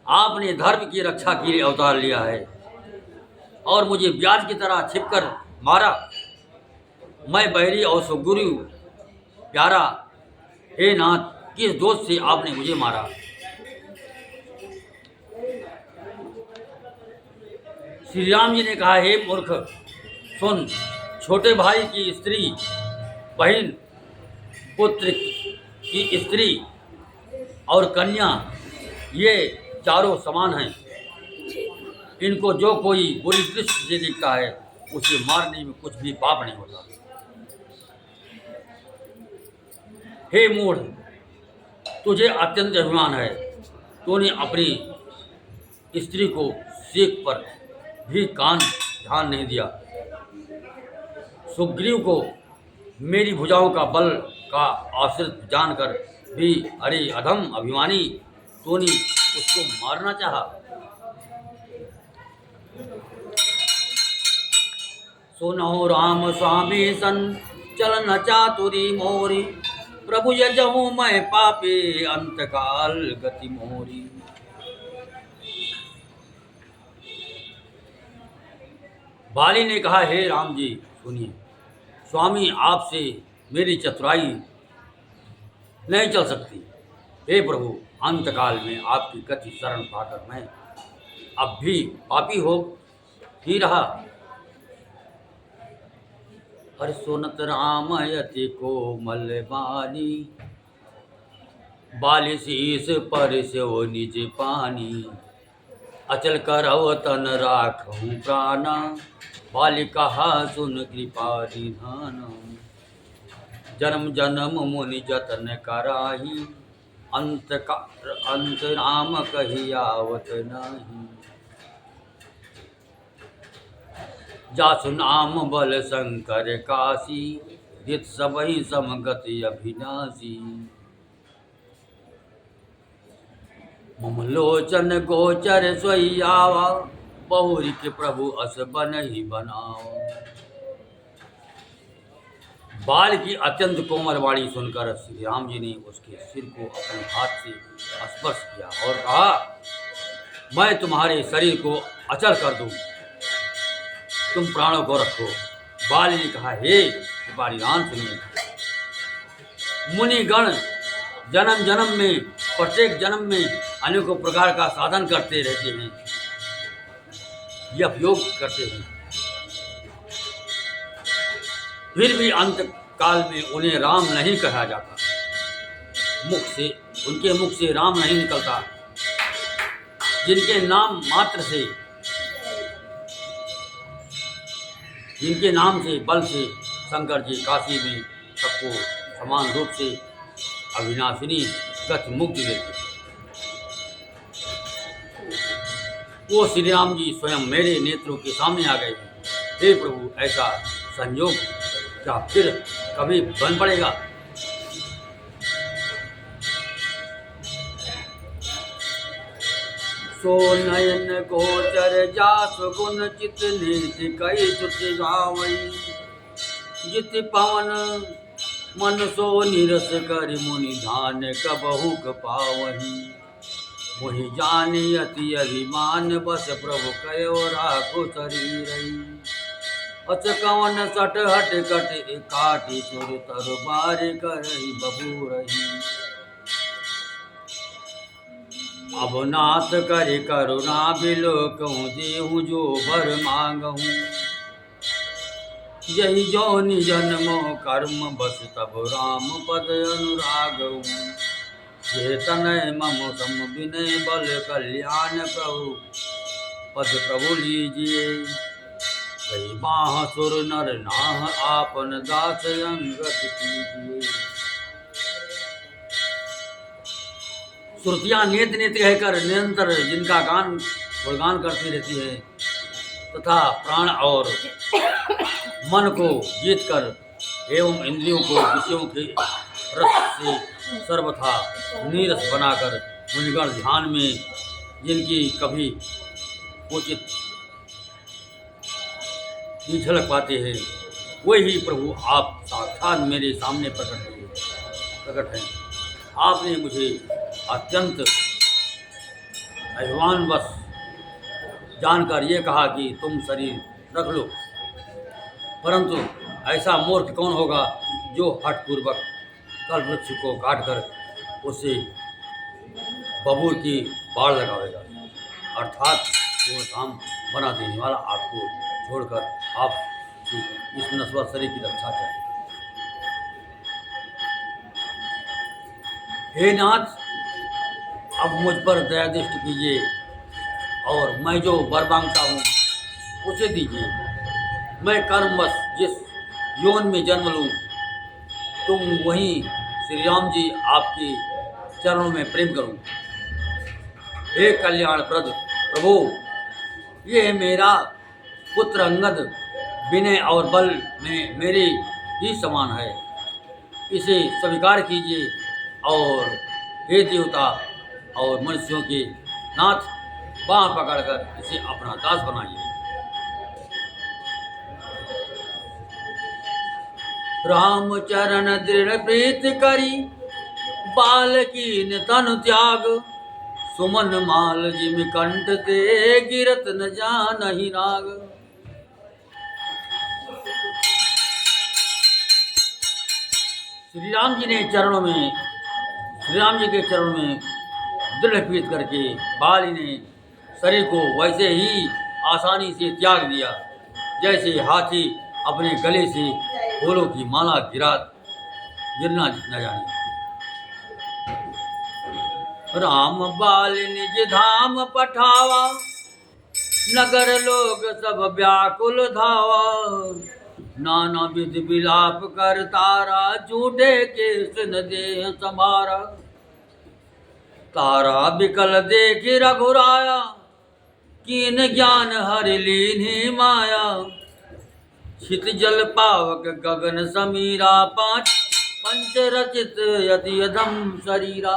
आपने धर्म की रक्षा के लिए अवतार लिया है और मुझे व्याध की तरह छिपकर मारा। मैं बहरी और सुग्रीव प्यारा, हे नाथ, किस दोष से आपने मुझे मारा? श्री राम जी ने कहा, हे मूर्ख, सुन, छोटे भाई की स्त्री, बहन, पुत्र की स्त्री और कन्या, ये चारों समान हैं। इनको जो कोई बुरी दृष्टि से देखता है, उसे मारने में कुछ भी पाप नहीं होता। हे मूढ़, तुझे अत्यंत अभिमान है। तूने अपनी स्त्री को सेक पर भी कान ध्यान नहीं दिया। सुग्रीव को मेरी भुजाओं का बल का आश्रित जानकर भी, अरे अधम अभिमानी, तूने उसको मारना चाहा। सुनो राम स्वामी सन, चलन चातुरी मोरी। प्रभु यजहु मैं पापी, अंतकाल गति मोरी। बाली ने कहा, हे राम जी सुनिए, स्वामी, आपसे मेरी चतुराई नहीं चल सकती। हे प्रभु, अंतकाल में आपकी कथि शरण पाकर मैं अब भी पापी हो ही रहा। हर सुनत राम यति कोमल बानी, बाली शीस पर से निज पानी। अचल करव तन राखूं प्राणा, बाली कहा सुन कृपा निधान। जन्म जन्म मुनि जतन कराही, अंत राम कही आवत नाही। जासु नाम बल शंकर काशी, जित सबहि समगति अभिनाशी। मम लोचन गोचर सोई आवा, बहुरी के प्रभु अस बनहि बनाओ। बाल की अत्यंत कोमल वाणी सुनकर श्री राम जी ने उसके सिर को अपने हाथ से स्पर्श किया और कहा, मैं तुम्हारे शरीर को अचल कर दूं, तुम प्राणों को रखो। बाल ने कहा, हे बालीराम सुनिए, मुनिगण जन्म जन्म में, प्रत्येक जन्म में अनेकों प्रकार का साधन करते रहते हैं, यह योग करते हैं, फिर भी अंत काल में उन्हें राम नहीं कहा जाता, उनके मुख से राम नहीं निकलता। जिनके नाम से बल से शंकर जी काशी में सबको समान रूप से अविनाशिनी गति मुक्ति देते। वो श्री राम जी स्वयं मेरे नेत्रों के सामने आ गए हैं। हे प्रभु, ऐसा संयोग क्या फिर कभी बन पड़ेगा? सो नयन गोचर जास गुण चित नीति कई तुति गावई, जित पवन मन सो निरस कर मुनि ध्यान कबहु पावही। मोहि जानि अति अभिमान बस प्रभु कयो राखो शरीर। अच कवन सट हट कट काटि सुर तर बार करहि बबूरही। अब नाथ करि करुणा बिलोकहूँ देहूँ जो भर मांगहूँ। यही जौनि जन्मो कर्म बस तब राम पद अनुरागहूँ। ये तनय मम सम विनय बल कल्याण प्रभु पद प्रभु लीजिए। कई बाह सुर नर नाह आपन दास अंगत कीजिए। श्रुतियाँ नेत नेत कहकर निरंतर जिनका गुणगान करती रहती है तथा प्राण और मन को जीतकर एवं इंद्रियों को विषयों के रस से सर्वथा नीरस बनाकर मुनिगण ध्यान में जिनकी कभी उचित झलक पाते हैं, वही प्रभु आप साक्षात मेरे सामने प्रकट हैं। आपने मुझे अत्यंत अभिमानवश जानकर ये कहा कि तुम शरीर रख लो, परंतु ऐसा मूर्ख कौन होगा जो हठपूर्वक कल्पवृक्ष को काटकर उसे बबूर की बाढ़ लगावेगा। अर्थात वो काम बना देने वाला आपको छोड़कर आप इस नश्वर शरीर की रक्षा करें। हे नाथ, अब मुझ पर दया दृष्टि कीजिए और मैं जो वर मांगता हूँ उसे दीजिए। मैं कर्मवश जिस यौन में जन्म लूँ, तुम वहीं श्री राम जी आपके चरणों में प्रेम करूँ। हे कल्याण प्रद प्रभु, ये मेरा पुत्र अंगद विनय और बल में मेरे ही समान है, इसे स्वीकार कीजिए और हे देवता और मनुष्यों के नाथ, बाँह पकड़कर इसे अपना दास बनाइए। राम चरण दृढ़ प्रीत करी बालकीन तनु त्याग। सुमन माल जिम कंठ ते गिरत न जानहि राग। श्री राम जी के चरणों में दृढ़ प्रीत करके बाली ने शरीर को वैसे ही आसानी से त्याग दिया जैसे हाथी अपने गले से फूलों की माला गिरना न जाने। राम बाल निज धाम पठावा, नगर लोग सब व्याकुल धावा। नाना विधि विलाप कर तारा, झूठे केस न देह संभारा। तारा बिकल देख रघुराया, कीन ज्ञान हरि लीन्ही माया। छित जल पावक गगन समीरा, पंच रचित यति अधम शरीरा।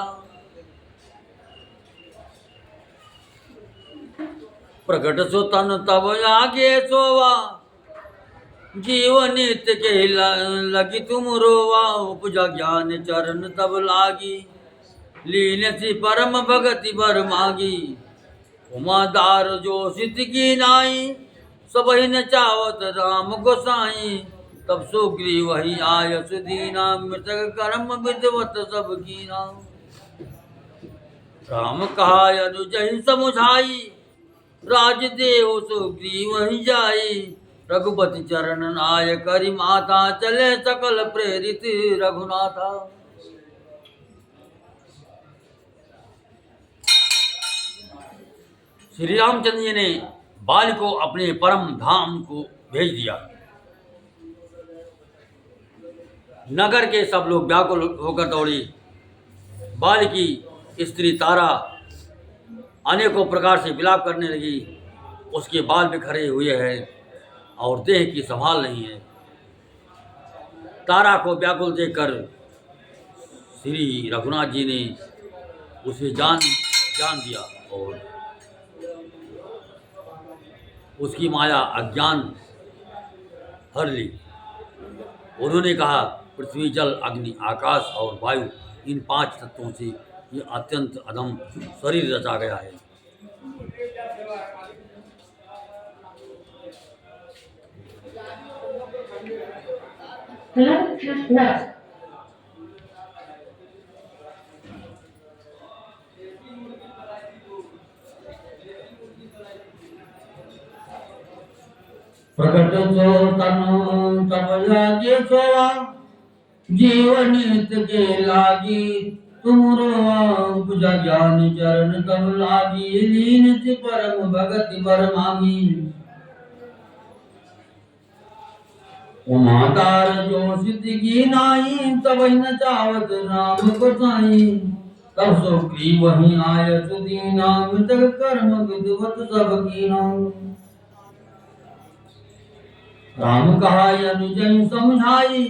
प्रकट सो तन तब आगे सोवा, जीवन नित्य के लगी तुम रोवा, उपजा ज्ञान चरण तब लागी। लीन सी परम भगति बर मागी, उमादार जो सित की नाई। सबहि न चावत राम गोसाई, तब सुग्रीव वही आय सुदीना। मृतक कर्म विदवत सब कीना। राम कहा अनुजहि समुझाई, राजदेव सुग्रीव वही जाई। रघुपति चरण आय करि माथा, चले सकल प्रेरित रघुनाथा। श्री रामचंद्र जी ने बाल को अपने परम धाम को भेज दिया। नगर के सब लोग व्याकुल होकर दौड़े। बाल की स्त्री तारा अनेकों प्रकार से विलाप करने लगी। उसके बाल बिखरे हुए हैं और देह की संभाल नहीं है। तारा को व्याकुल देखकर श्री रघुनाथ जी ने उसे जान दिया और उसकी माया अज्ञान हर ली। उन्होंने कहा, पृथ्वी जल अग्नि आकाश और वायु, इन 5 तत्वों से ये अत्यंत अधम शरीर रचा गया है। प्रकट जो तनु तब लागे सोवा, जीवन नित्य के लागी तुम रोवा। उपजा ज्ञान चरण तब लागी, लीन सी परम भगति बर मांगी। उमातार जो सिद्ध की नाई, तब न चावत राम गोसाई। तब सुग्रीव वही आय सुदीना, मृतक कर्म विदवत सब कीना। राम कहा अनुजहि समझाई,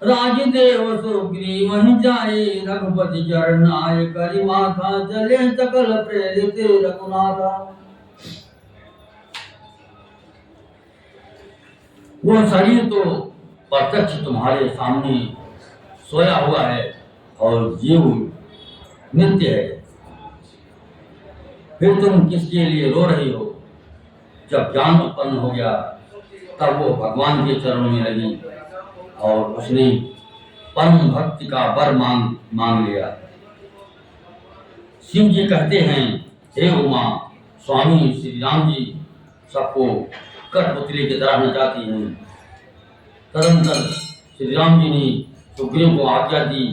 राजदेव सुग्रीव वही जाए। रघुपति चरण आय करि माथा, चले सकल प्रेरित रघुनाथा। वो शरीर तो प्रत्यक्ष तुम्हारे सामने सोया हुआ है और जीव नित्य है, फिर तुम किसके लिए रो रही हो? जब ज्ञान उत्पन्न हो गया तब वो भगवान के चरणों में लगी और उसने परम भक्ति का वर मांग लिया। शिव जी कहते हैं, हे उमा, स्वामी श्री राम जी सबको कठपुतली की तरह नचाती हैं। तदंतर श्री राम जी ने सुग्रीव को आज्ञा दी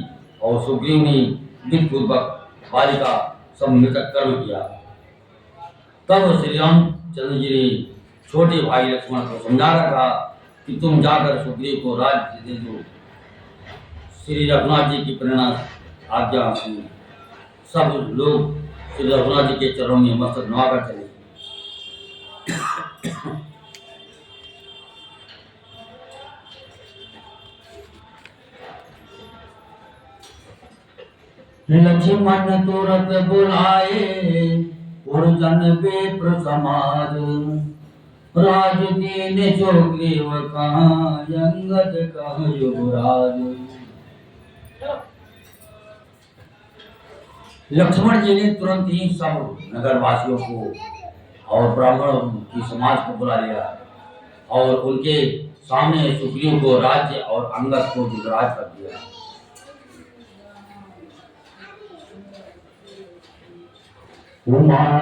और सुग्रीव ने विधिपूर्वक बालिका सब मृतक कर्म किया। तब श्री रामचंद्र जी ने छोटे भाई लक्ष्मण को समझा रखा कि तुम जाकर सुग्रीव को राज्य दे दो। श्री रघुनाथ जी की प्रेरणा आज्ञा सुनी। सब लोग श्री रघुनाथ जी के चरणों में मस्तक नवाकर चले। लक्ष्मण तुरत बुलाए, पुरजन विप्र समाज। राज दीन सुग्रीव कहाँ, अंगद कह युवराज। लक्ष्मण जी ने तुरंत ही सब नगरवासियों को और ब्राह्मणों की समाज को बुला लिया और उनके सामने सुग्रीव को राज्य और अंगद को युवराज कर दिया।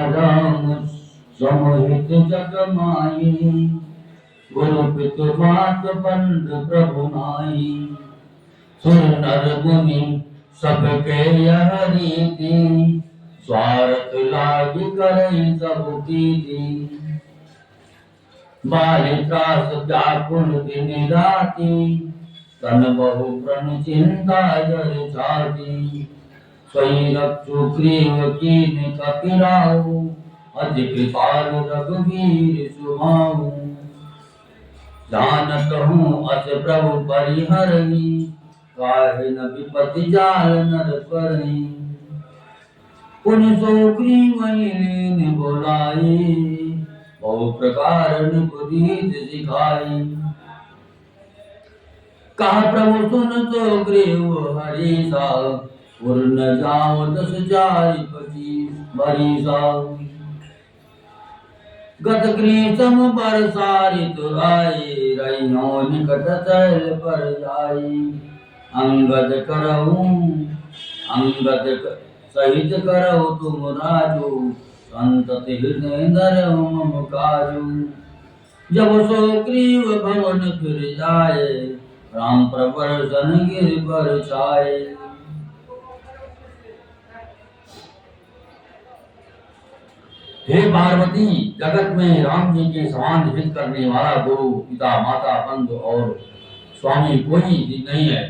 राम समहित जग माई, गुरु पितु मात बंद प्रभु नाई। सुर नर मुनि सबके यह रीति, स्वार्थ लागी करई सब प्रीति। बालित्रास व्याकुल दिन राति, तन बहु प्रण चिंता जर छाती। स्वयं रक्षु ग्रीव कीन कपिराऊ, अधि कृपाल रघुवीर सुहाऊ। जानत हूँ अस प्रभु परिहरहि, काहे न विपति जाल नर परहि। पुनि सुग्रीव लीन बोलाई, बहु प्रकार निपुदीत सिखाई। कहा प्रभु सुन तो ग्रीव हरीसा, पूर्ण जाओ 10,425 गत ग्रीष्म बरसारी तुराई, रहियो निकट चल पर जाई। अंगद सहित करऊ तुम राजू, संतति हृदय धरऊ मम काजू। जब सो ग्रीव भवन फिर जाए, राम प्रवर्तन गिर पर छाए। हे पार्वती, जगत में राम जी के समान हित करने वाला गुरु, पिता, माता, बंधु और स्वामी कोई नहीं है।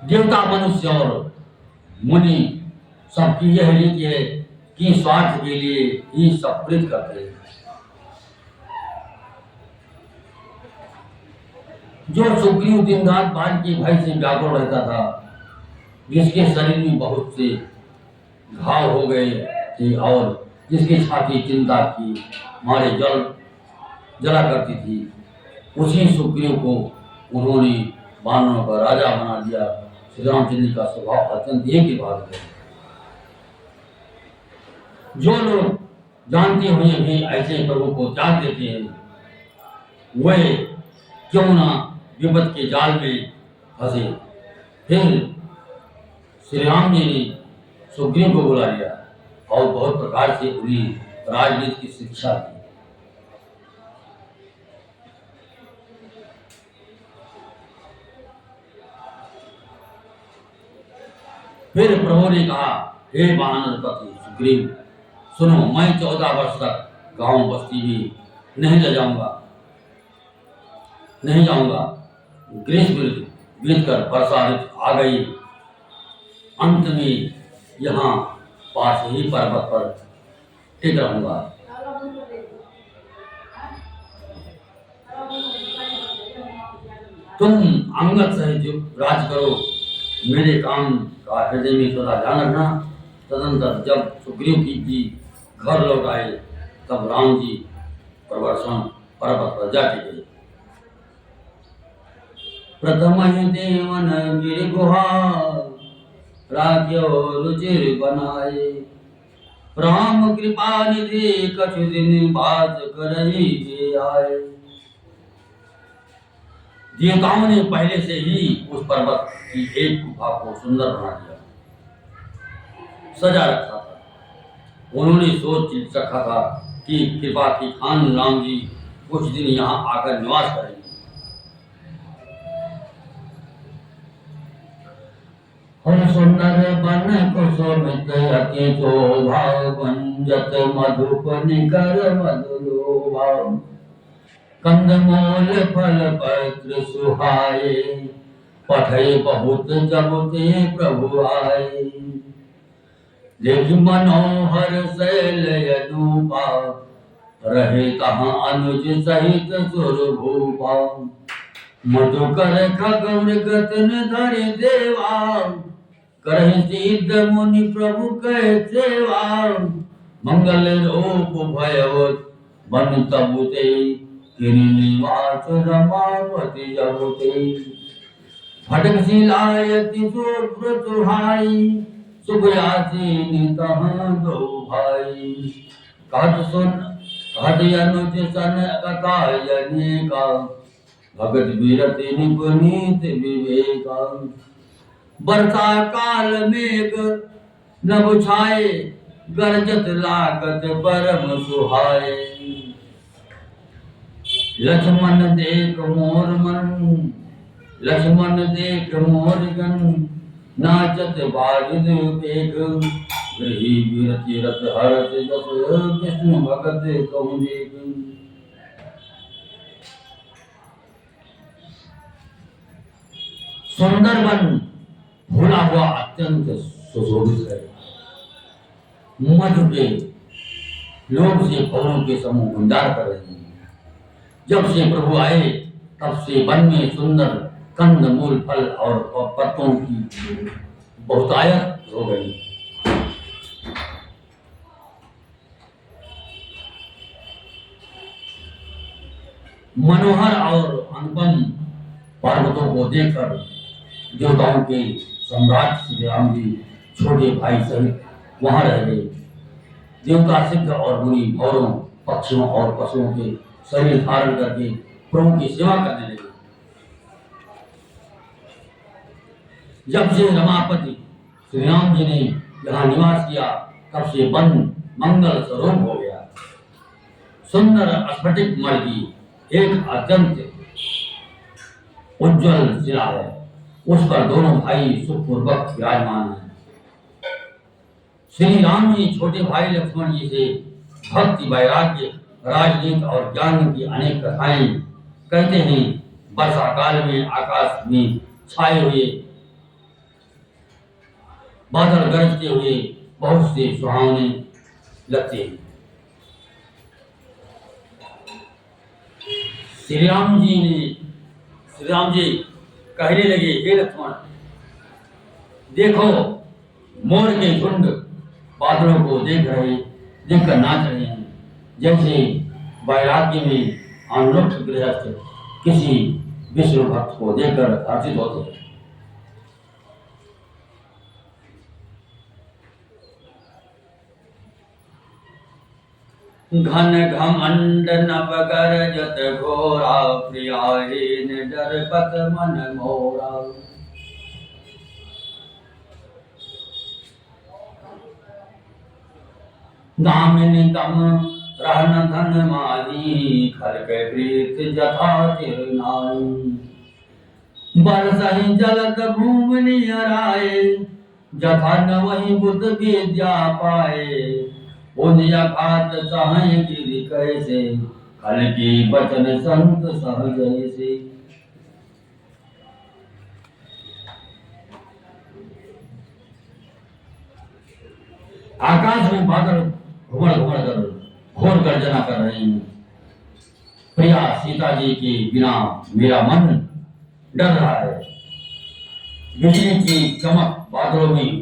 देवता, मनुष्य और मुनि सबकी यह रीति है कि स्वार्थ के लिए ही सब प्रीत करते हैं। जो सुग्रीव दिन रात बाण के भय से व्याकुल रहता था, जिसके शरीर में बहुत से घाव हो गए थे और जिसकी छाती चिंता की मारे जला करती थी, उसी सुग्रीव को उन्होंने वानरों का राजा बना दिया। श्री रामचंद्र का स्वभाव अत्यंत एक ही बात है। जो लोग जानते हुए भी ऐसे प्रभु को त्याग देते हैं, वे क्यों ना विपद के जाल में फंसे। फिर श्री राम जी ने सुग्रीव को बुला लिया और बहुत प्रकार से उन्हें राजनीति की शिक्षा दी। फिर प्रभु ने कहा, हे वानरपति सुग्रीव, सुनो, मैं 14 वर्ष तक गांव बस्ती भी नहीं जाऊंगा। ग्रीष्म बीत कर वर्षा ऋतु आ गई। अंत में यहाँ पास ही पर्वत पर टिक रहूंगा। तुम अंगद सहित राज करो, मेरे काम का हृदय में सदा ध्यान रखना। तदंतर जब सुग्रीव जी घर लौट आए, तब राम जी प्रवर्षण पर्वत पर जा टिके। प्रथम ही देवन गिर गुहा, राख्यो रुचिर बनाए। राम कृपा निधि कछु दिन बात करही के आए। देवताओं ने पहले से ही उस पर्वत की एक गुफा को सुंदर बना दिया, सजा रखा था। उन्होंने सोच रखा था कि कृपा की खान राम जी कुछ दिन यहाँ आकर निवास करेंगे। हम सुंदर बन कुसुमित अति शोभा, गुंजत मधुप निकर मधुलोभा। कंदमूल फल पत्र सुहाए, पठय बहुत जब ते प्रभु आए। देख मनोहर शैल यदूपा, रहे तहाँ अनुज सहित सुरभूपा। मधुकर खग मृगतन धरि देवा, करहि सिद्ध मुनि प्रभु कह सेवा। मंगल रूप भयवत बन तबुते, निवास रमावती जबुते। फटक शिलायति शुभ्र सुहाई, शुभ आसीन तहाँ दो भाई। कहत अनुज सन कथा अनेका, भगत विरति निपुनीत विवेका। वर्षा काल मेघ नभ छाए, गरजत लागत परम सुहाए। लक्ष्मण देख मोर गन, नाचत बारिद बेग। गृही विरति रत हरत जस, विष्णु भगत कहु देख। सुंदर वन भूला हुआ अत्यंत सुशोभित है। मधु के लोग से फलों के समूह गुंजार कर रहे हैं। जब से प्रभु आए, तब से वन में सुंदर कंद मूल फल और पत्तों की बहुतायत हो गई। मनोहर और अनुपम पर्वतों को देखकर देवताओं के सम्राट श्री राम जी छोटे भाई सहित वहां रह गए। देवता सिद्ध और मुनि भौरों, पक्षियों और पशुओं के शरीर धारण करके प्रभु की सेवा करने लगे। जब से रमापति श्री राम जी ने यहाँ निवास किया, तब से वन मंगल स्वरूप हो गया। सुंदर स्फटिक मणि की एक अत्यंत उज्जवल शिला है, उस पर दोनों भाई सुखपूर्वक विराजमान हैं। श्री राम जी छोटे भाई लक्ष्मण जी से भक्ति, वैराग्य, राजनीति और ज्ञान की अनेक कथाएं कहते हैं। वर्षा काल में आकाश में छाए हुए बादल गरजते हुए बहुत से सुहावने लगते हैं। श्री राम जी कहने लगे, हे लक्ष्मण, देखो मोर के झुंड बादलों को देखकर नाच रहे हैं, जैसे वैराग्य में अनुरक्त गृहस्थ किसी विष्णु भक्त को देखकर हर्षित होते हैं। घन घमंड नभ गरजत घोरा, प्रियाहीन डरपत मन मोरा। दामिनी तम रहन धन माही, खलक प्रीत जथा तिर नाई। बरसहि जलत भूमि नियराए, जथा न वही बुद्ध विद्या पाए। उदिया खात सहय गिरि कैसे, खल की बचन संत सहज जैसे। आकाश में बादल घुमड़ घुमड़ कर घोर गर्जना कर रहे हैं। प्रिया सीता जी के बिना मेरा मन डर रहा है। बिजली की चमक बादलों में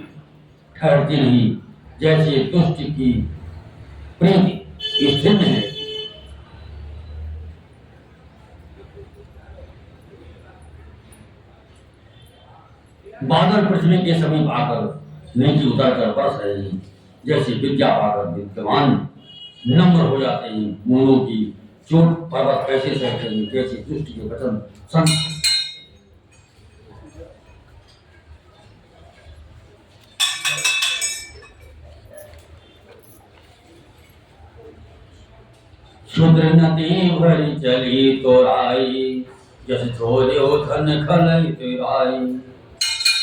ठहरती नहीं, जैसे दुष्ट की प्रीति स्थिर है। बादल पृथ्वी के समीप आकर नीचे उतर कर बरस रहे हैं, जैसे विद्या पाकर विद्वान नम्र हो जाते हैं। मूलों की चोट पर्वत कैसे सहते हैं, जैसे दुष्ट के वचन संत। शूद्र नदी भरी चली तोराई, जस छोड़ो धन खलई तेराई।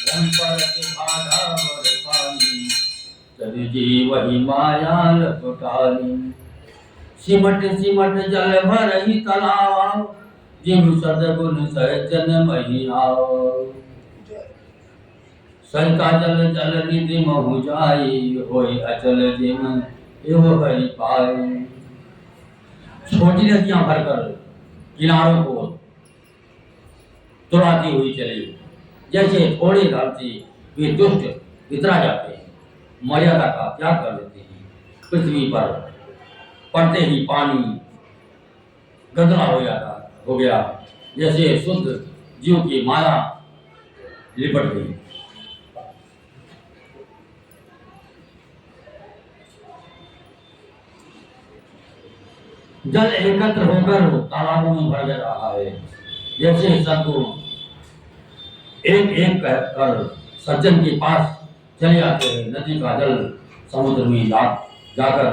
वन पर बाधा वर पाई, चल जी वही माया लपटाली। सिमट सिमट जल भरही तलावा, जिम सदगुण सहजन मही आओ। सरिता जल जल निधि महु जाई, होई अचल जिम एव हरि पाई। छोटी नदियां भरकर किनारों को तुराती हुई चली, जैसे थोड़े काल से वे दुष्ट इतरा जाते हैं, मर्यादा का त्याग कर देते हैं। पृथ्वी पर पड़ते ही पानी गंदला हो गया, जैसे शुद्ध जीव की माया लिपट गई। जल एकत्र होकर तालाबों में भर रहा है, जैसे सद्गुरु एक एक कर सज्जन के पास चले आते हैं। नदी का जल समुद्र में जाकर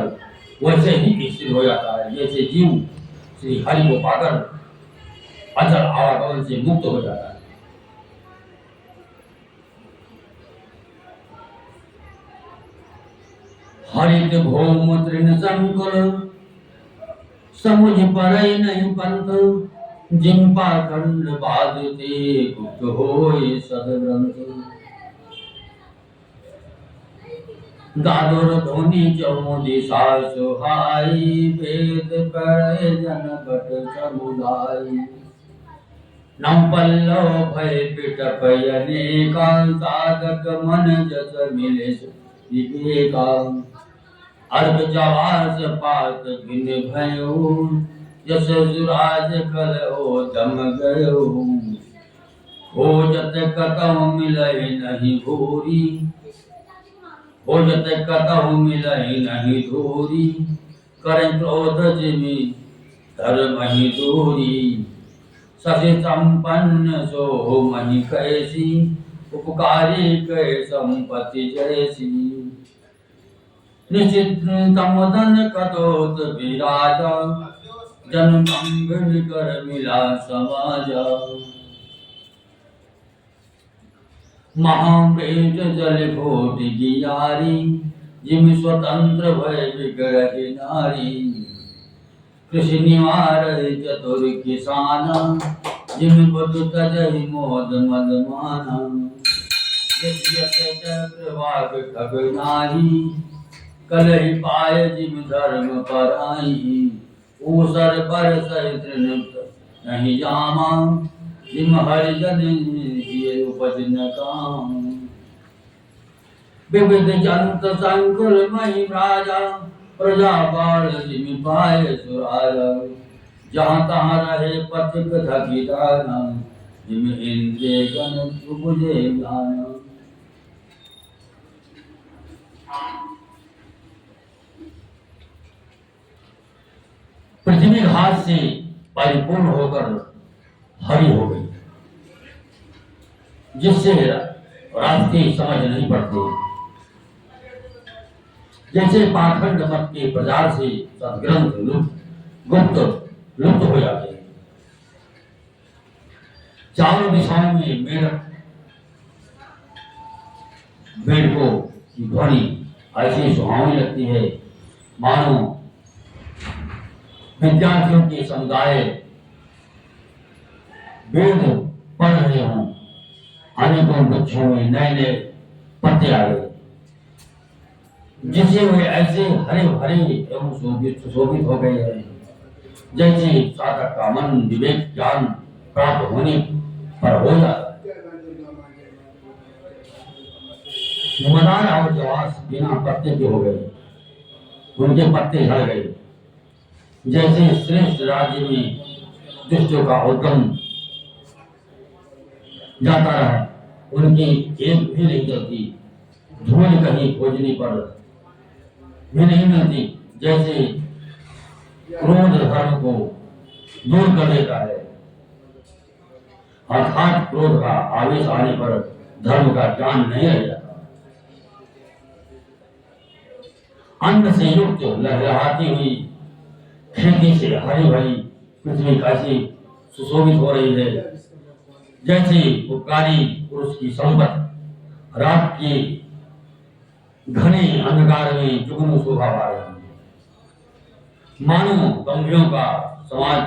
वैसे ही स्थिर हो जाता है, जैसे जीव श्री हरि को पाकर अचल आवागमन से मुक्त हो जाता है। हरित भौम तृण संकुल, समुझ परई नहीं पंथ। जिन पाखंड बाधते, गुप्त होए सदग्रंथ। दादुर धुनि चौदिशा सुहाई, वेद पढ़े जन बट समुदाय। नम पल्लव भय पिटप अनेका, साधक मन जस मिले विवेका। अर्घ जवास पात भिन्न भयो, यशजुराज कल ओ जम गयो, खोजत कतहु मिलय नहीं भूरी, खोजत कतहु मिलय नहीं धूरी, करें क्रोध जिमि धर्म ही दूरी, शशि संपन्न सो मही कैसी, उपकारी कै संपत्ति जैसी, निश्चितम धन कदोत विराजा, जन मंगल कर मिला समाजा, महापेट जल घोट गियारी, जिम स्वतंत्र भय विग्रह नारी, कृषि निवार चतुर किसाना, जिम बधु तजहि मोद मद माना, चक्रवाक खग नाही, कलहि पाय जिम धर्म पराई, ऊसर पर सहित नहीं जामा, जिम हरिजन ये उपज न काम, विविध जंत संकुल मही राजा, प्रजा बाल जिमि पाए सुराजा, जहाँ तहाँ रहे पथिक थकी दाना, जिमि इंद्रिय गण उपजे ज्ञान। पृथ्वी घास से परिपूर्ण होकर हरी हो गई, जिससे रास्ते समझ नहीं पड़ते, जैसे पाखंड मत के प्रचार से सदग्रंथ गुप्त लुप्त हो जाते हैं। चारों दिशाओं में मेढकों की ध्वनि ऐसी सुहावनी लगती है, मानो विद्यार्थियों के समुदाय वेद पढ़ रहे हों। अनेकों वृक्षों में नए नए पत्ते आ गए, जिससे वे ऐसे हरे भरे एवं सुशोभित हो गए हैं, जैसे साधक का मन विवेक ज्ञान प्राप्त होने पर हो जाता है। मदार और जवास बिना पत्ते के हो गए, उनके पत्ते झड़ गए, जैसे श्रेष्ठ राज्य में दुष्टों का उद्गम जाता रहा, उनकी एक भी नहीं चलती, धूल कहीं खोजने पर भी नहीं मिलती, जैसे क्रोध धर्म को दूर कर देता है, अर्थात क्रोध का आवेश आने पर धर्म का ज्ञान नहीं रह जाता। अन्न से युक्त लहलहाती हुई खेती से हरी भरी पृथ्वी कैसी सुशोभित हो रही है, जैसे उपकारी पुरुष की संपत्ति रात के घने अंधकार में जुगनू शोभा पा रही है, मानो गंभीरों का समाज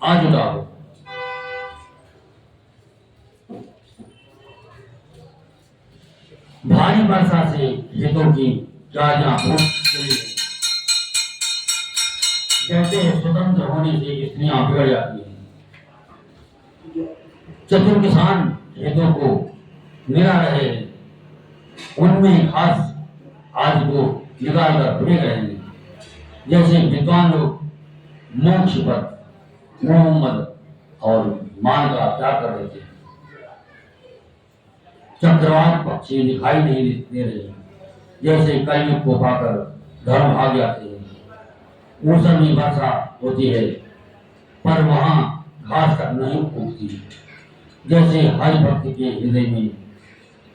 आ जुटा हो। भारी वर्षा से खेतों की क्यारियां फूट चली गई, कहते स्वतंत्र होने से स्त्रियां बिगड़ जाती हैं। चतुर किसान खेतों को निरा रहे हैं, उनमें घास आज को निकाल कर फेंक रहे हैं, जैसे विद्वान लोग मोक्ष पर मोहम्मद और मान का त्याग कर देते हैं। चक्रवात पक्षी दिखाई नहीं दे रहे हैं, जैसे कलयुग को पाकर धर्म भाग जाते हैं। ऊसर में वर्षा होती है, पर वहां घास तक नहीं उगती, जैसे हर भक्त के हृदय में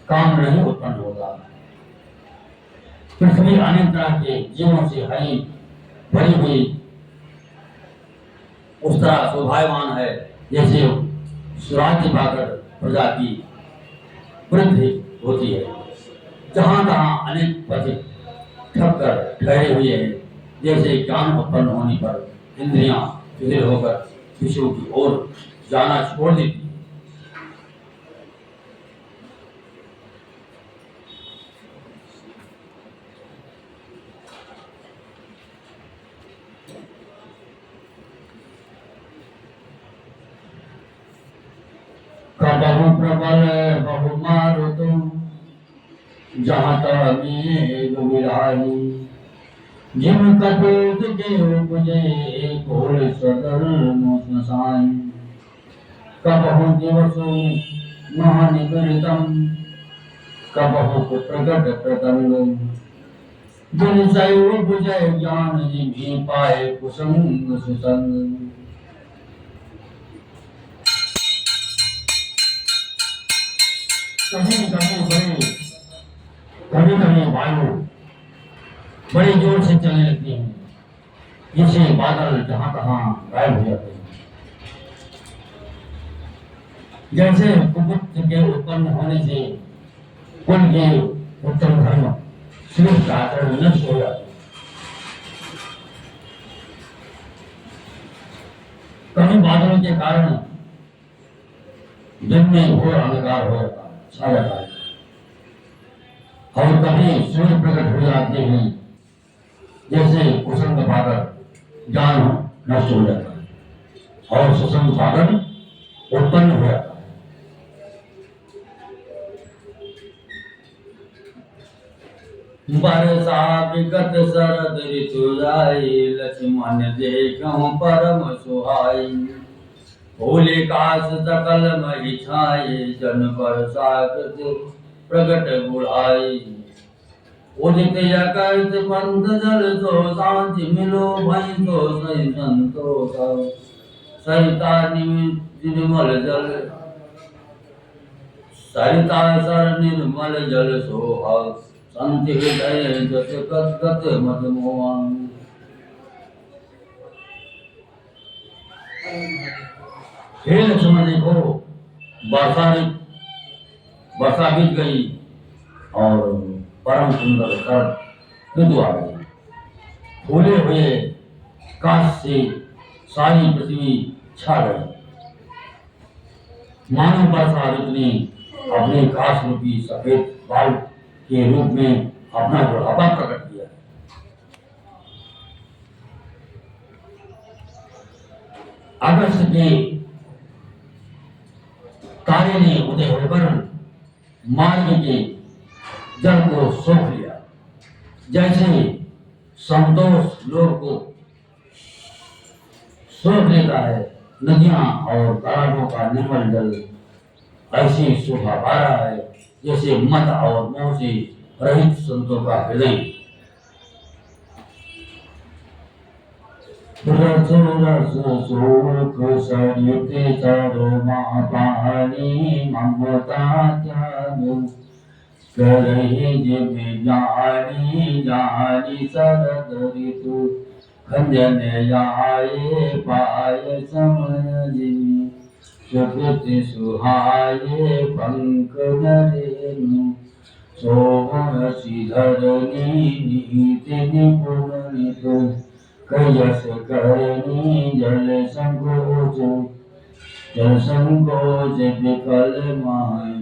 काम नहीं उत्पन्न होता। पृथ्वी अनेक तरह के जीवों से हरी भरी हुई उस तरह शोभायमान है, जैसे स्वराज्य पाकर प्रजा की वृद्धि होती है। जहां तहां अनेक पथिक ठप कर ठहरे हुए हैं, जैसे ज्ञान उत्पन्न होने पर इंद्रियां शिथिल होकर विषयों की ओर जाना छोड़ देती। बहु प्रबल बहु मारुत, जहाँ तक मेघ विराही, जिम कटोत के उपजे घोल सदल मोससाई कबहु दिवसो महानिगृतम कबहु प्रगट प्रतंग जिन सैव बुझय ज्ञान जिभि पाए कुसंग सुसंग कहीं कहीं कभी कभी वायु बड़े जोर से चलने लगती है जिससे बादल जहां तहां गायब हो जाते हैं जैसे कुबुत के उत्पन्न होने से कुल के उत्तम धर्म श्रेष्ठ आचरण नष्ट हो जाते हैं कभी बादलों के कारण दिन में घोर अंधकार हो जाता है छा जाता है और कभी सूर्य प्रकट हो जाते हैं जैसे कुसंग बादल ज्ञान नष्ट हो जाता है और सुसंग बादल उत्पन्न हो जाता है बरसा विगत शरद ऋतु जाई लक्ष्मण देखऊं परम सुहाई होली काश सकल मही छाई जन बरसा प्रगट बुढ़ाई उदित जगत पंथ जल तो शांति मिलो भई तो सही संतोष सरिता निर्मल जल सरिता सर निर्मल जल सोहा संत हृदय जस गत मद मोहन हे लक्ष्मण देखो वर्षा बीत गई और परम सुंदर शरद ऋतु आ गई फूले हुए काश से सारी पृथ्वी छा गई मानव वर्षा ऋतु ने अपने काश रूपी सफेद बाल के रूप में अपना बुढ़ापा प्रकट किया अगस्त के तारे ने उदय होकर मार्ग के जल को सोख लिया जैसे संतोष लोग को सोख लेता है नदियां और तालाबों का निर्मल जल ऐसी शोभा पा रहा है जैसे मत और मोह से रहित संतों का हृदय रस रस सुख सरित चरमा पानी ममता त्याग करहि जिम जानी जानी शरद ऋतु खंजन आए पाय समझिनी सुकृति सुहाये पंख नरेनु सोमन श्रीधरनी नीति निपुणित कयस करनी जल संकोच विकल माय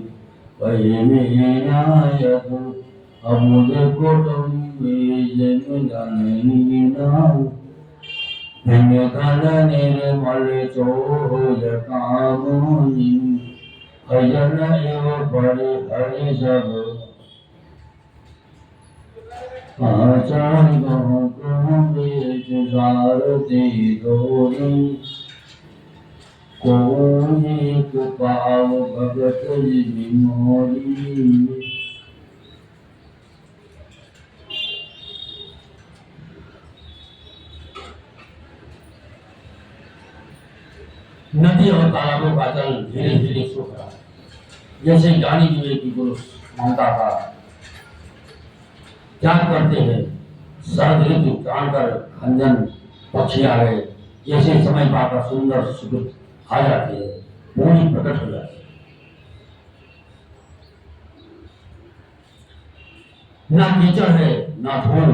परिमेनायत अमुद कुटुम्बे जन्मदानी नाम धन निर्मल चोज कामुनि भजन एव परि हरि सब आचार्य बेच सारथी धोनी को एक पाव भगत मोरी नदी और तालाबों का जल धीरे धीरे सूख रहा है जैसे ज्ञानी विवेकी पुरुष ममता का त्याग करते हैं शरद ऋतु जानकर खंजन पक्षी आ गए जैसे समय पाकर सुंदर सुकृत आ जाते हैं पूरी प्रकट हो जाती है ना कीचड़ है ना धूल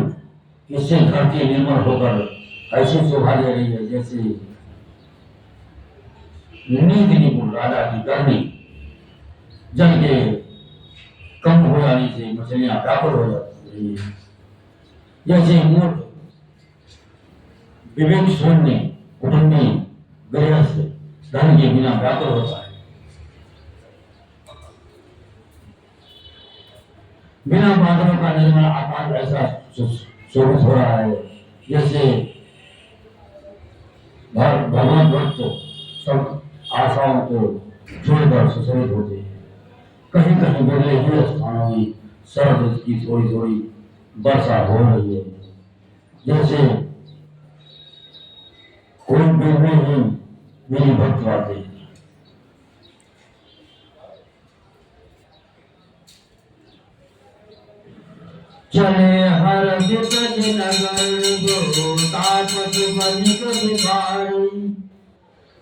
इससे धरती निर्मल होकर ऐसी शोभा दे रही है जैसे नींद निपुण राजा की करनी जल के कम हो जाने से मछलियां व्याकुल हो जाती है जैसे मूर्ख विवेक शून्य कुटुंबी गृहस्थ धन के बिना व्याकुल होता है बिना बादलों का निर्मल आकाश ऐसा शोभित हो रहा है जैसे भगवान भक्त सब आशाओं को छोड़कर सुसरित होते हैं। कहीं कहीं बदले हुए स्थानों में शरद की थोड़ी थोड़ी वर्षा हो रही है। जैसे कोई दिल में ही मेरी भक्त बातें। चले हर दित नगर गो तापत बनिक भिखारी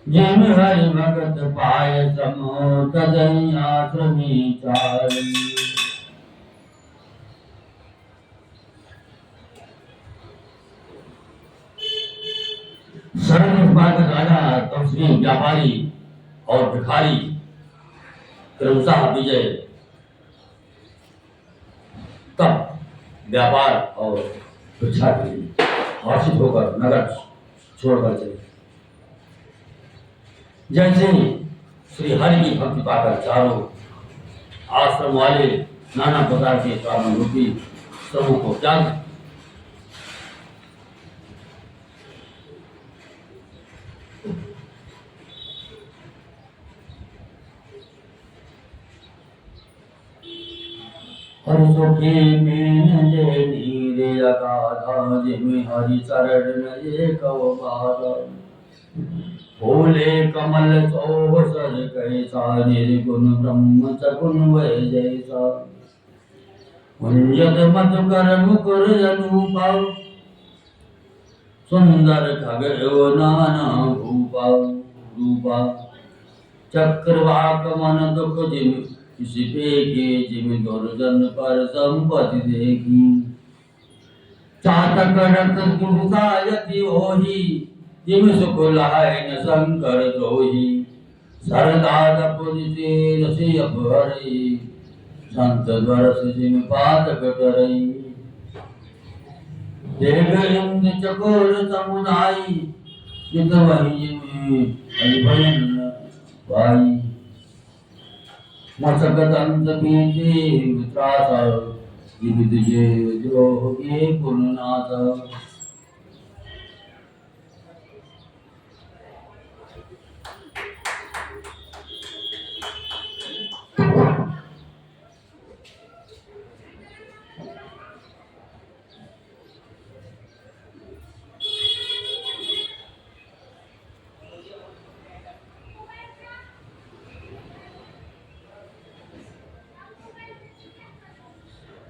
जिम हरि भगत पाय समो तदयाश्रमी चारी। शरण भागत राजा तपस्वी व्यापारी और भिखारी क्रमशः विजय तब व्यापार और भिक्षा के लिए हर्षित होकर नगर छोड़कर चले। जैसे ही श्री हरि की भक्ति पाकर चारों आश्रम वाले नाना प्रकार के श्रावण रूपी समूह को त्याग हरिसुखी में जे नीरे अगाधा जिमे हरि शरण में एक बाधा। भोले कमल सोसर कैसा निर्गुण ब्रह्म सगुण वै जैसा। कुंजत मधुकर मुकुर अनूपा सुंदर खग एवं नाना रूपा। चक्रवाक मन दुख जिम किसी पे के जिम दुर्जन पर संपत्ति देगी। चातक रक्त दुसायति ओही जिम सुख लाय न शंकर द्रोही। सरदार पुरुषे रसी अपहरी संत द्वरस जिम पातक करई। देव इंद्र चकोर समुदायी चित वही जिम हरिभजन भाई। मसक दंत बीजे त्रासा विविध जे द्रोहे गुरुनाथ।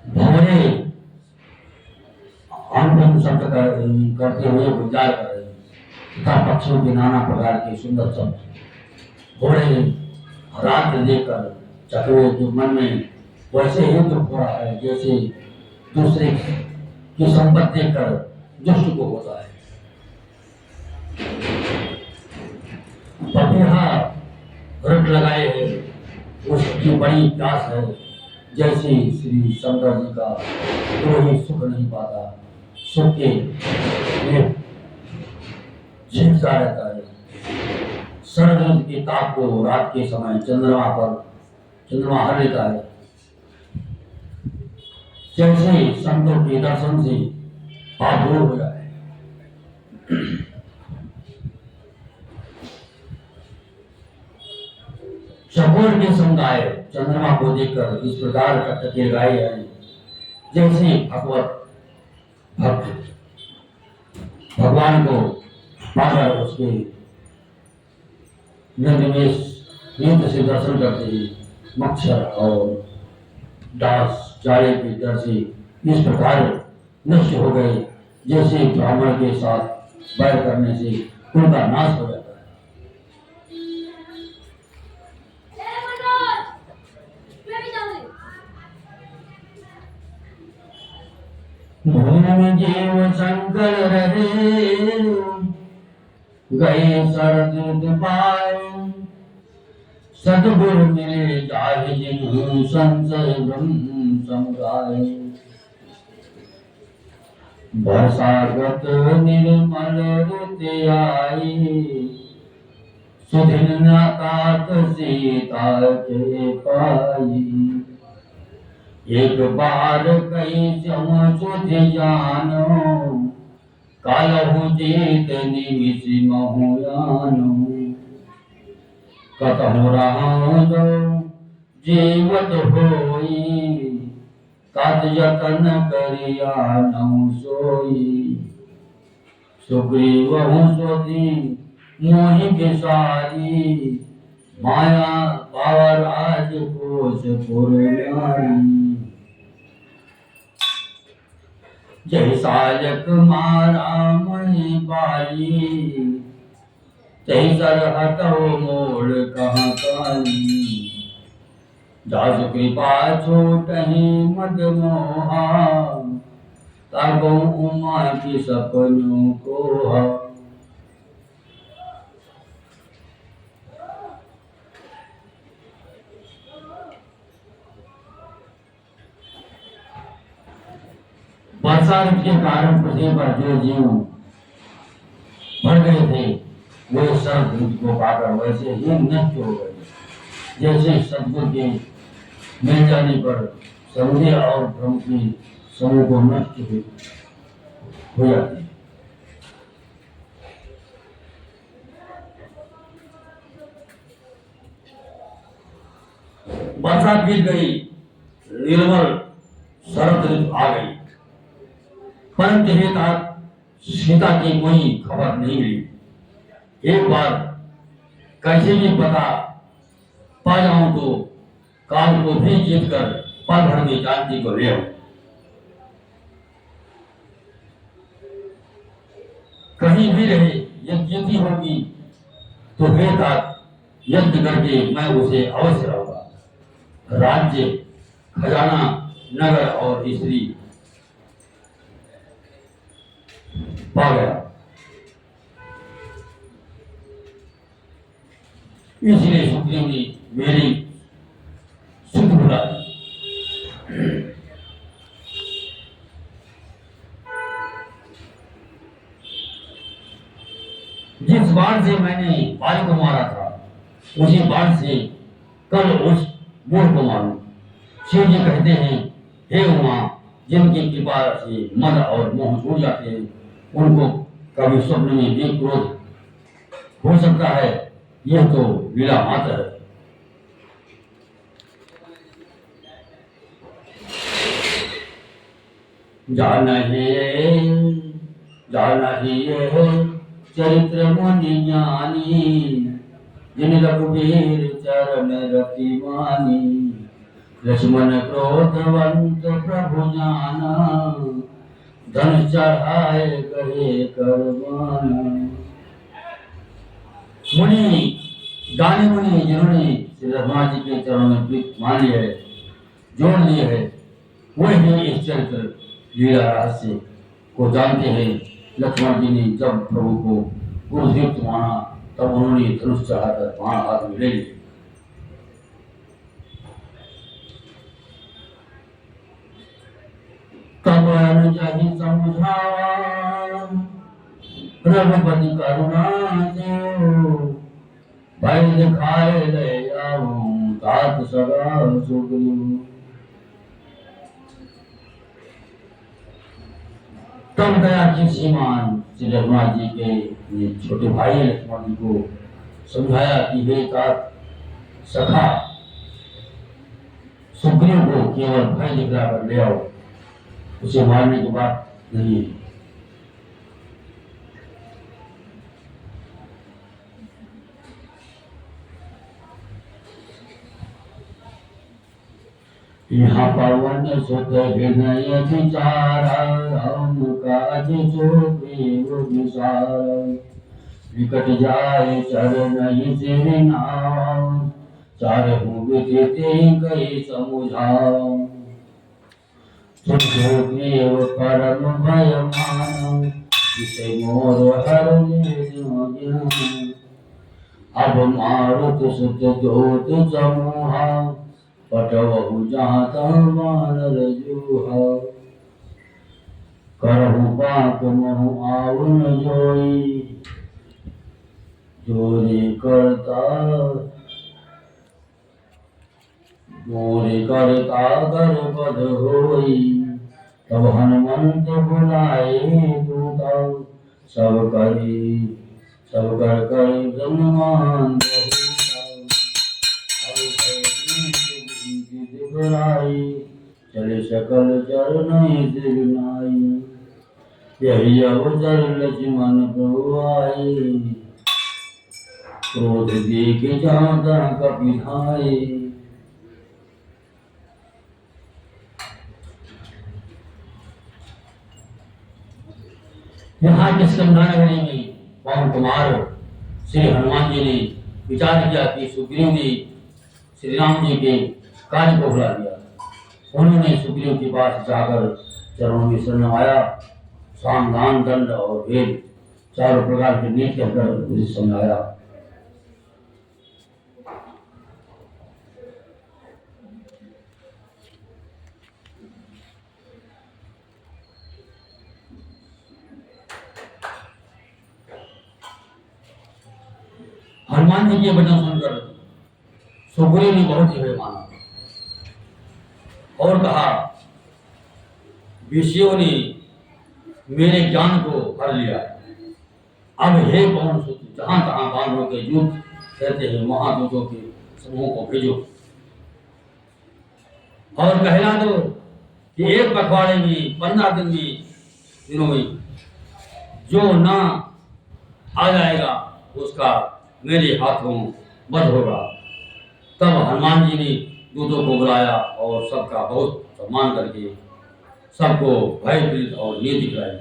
भंवरे अंतिम शब्द करते हुए गुजार कर रहे तथा पक्षियों के नाना प्रकार के सुंदर शब्द। घोड़े रात लेकर चकवे जो मन में वैसे ही दुख हो रहा है जैसे दूसरे की संपत्ति देखकर दुष्ट को होता है। पपिहा रट लगाए है उसकी बड़ी प्यास है। जैसे श्री शंकर जी का तो ही सुख नहीं पाता सुख के लिए झिझकता रहता है। शरद के ताप को रात के समय चंद्रमा हर लेता है। जैसे संतों के दर्शन से पाप दूर हो जाए। चकोर के समुदाय चंद्रमा को देखकर इस प्रकार टकटके गाए हैं जैसे भक्त भगवान को पाकर उसके नेत्र से दर्शन करते हैं। मच्छर और दास जाले के डर से इस प्रकार नष्ट हो गए जैसे ब्राह्मण के साथ बैर करने से उनका नाश हो जाता है। भूमि जीव शंकर रहे गए शरद पाए। सतगुरु मिले जाहि जिन्हु संशय ब्रह्म समुदाय। वर्षागत निर्मल ऋतु आई सुधिन नाकात सीता के पाई। एक बार कहीं सुध जानो कालहु जीत निमिषि महुयानु कतहु रहा जो जीवत होई तात यतन करिया नहु सोई सुग्रीवहु स्वती मोहि बिसारी माया पावराज कोश पुर नारी जय सायक मारा मणि बाली तही सर हटो मोड़ कहाँ काली दास कृपा छूटहि मद मोहा तबो उमा की सपनों को वर्षा ऋतु के कारण पृथ्वी पर जो जीव मर गए थे वे शरद ऋतु को पाकर वैसे ही नष्ट हो गए जैसे सतगुरु के मिल जाने पर संदेह और भ्रम की समूह को नष्ट हो जाती है। वर्षा बीत गई, निर्मल शरद ऋतु आ गई, परंतु सीता की कोई खबर नहीं मिली। एक बार कैसे भी पता पा जाऊं तो काल को भी जीत कर पल भर में जानकी को ले आऊं। कहीं भी रहे यज्ञ होगी तो हे तात यज्ञ करके मैं उसे अवश्य रहूंगा। राज्य, खजाना, नगर और स्त्री पा गया। इसलिए सुग्रीव ने मेरी सुध बुला दी। जिस बाण से मैंने बाली को मारा था उसी बाण से कल उस मूढ़ को मारूं। शिव जी कहते हैं, हे उमा, जिनकी कृपा से मद और मोह छूट जाते हैं उनको कभी स्वप्न में भी क्रोध हो सकता है, यह तो लीला मात्र है। जाना ही चरित्र मुनि ज्ञानी जिन रघुवीर चरण रति मानी लक्ष्मण क्रोधवंत प्रभु जाना धनुष चढ़ाए गए करवाना। मुनि, ज्ञानी मुनि जिन्होंने श्री रघुनाथ जी के चरणों में प्रीत मान लिया है, जोड़ लिए है, वही इस चरित्र लीला रहस्य को जानते हैं। लक्ष्मण जी ने जब प्रभु को गुरुदीप्त माना तब उन्होंने धनुष चढ़ाकर बाण हाथ में ले लिए। तब अनुजहि समझावा रघुपति करुणा देव भय दिखाए ले आऊं तात सदा सुग्रीव। तब दया की सीमान श्री रघुनाथ जी के छोटे भाई लक्ष्मण जी को समझाया कि हे तात सखा, सुग्रीव को केवल भय दिखला कर ले आओ, उसे मारने की बात नहीं है। यहाँ पवन सुत हृदय विचारा हम काज जो प्रेम विसार विकट जाए चरण सिर नाम चारहु विदिते कई समुझाओ तुझो प्रिय परम भय मान इसे मोर हर ज्ञान। अब मारुत सुत जोत समूहा पटवहु जात वानर जूहा करहु पाक महु आउन जोई जोरे करता गर्भध होई। तब हनुमंत बुलाए दूता सब करी सब कर करी ब्रह्मान बहुराई चले सकल चरण दिनाई यही अवसर लक्ष्मण प्रभु आए क्रोध देख जाता कपिधाए यहाँ के समझाने में पवन कुमार श्री हनुमान जी ने विचार किया कि सुग्रीव ने श्री राम जी के कार्य को भुला दिया। उन्होंने सुग्रीव के पास जाकर चरणों में शरण आया, साम दान दंड और वेद चारों प्रकार के नीति कहकर उसे समझाया। हनुमान जी के वचन सुनकर सुग्रीव ने बहुत ही माना और कहा, विषयों ने मेरे ज्ञान को हर लिया। अब हे पवन सुत, जहां तहां बानरों के युद्ध कहते हैं महादूतों के समूह को भेजो और कहला दो कि एक पखवाड़े में 15 दिनों में जो ना आ जाएगा उसका मेरे हाथों वध होगा। तब हनुमान जी ने दूतों को बुलाया और सबका बहुत सम्मान करके सबको भयभीत और नींद दिखलाई।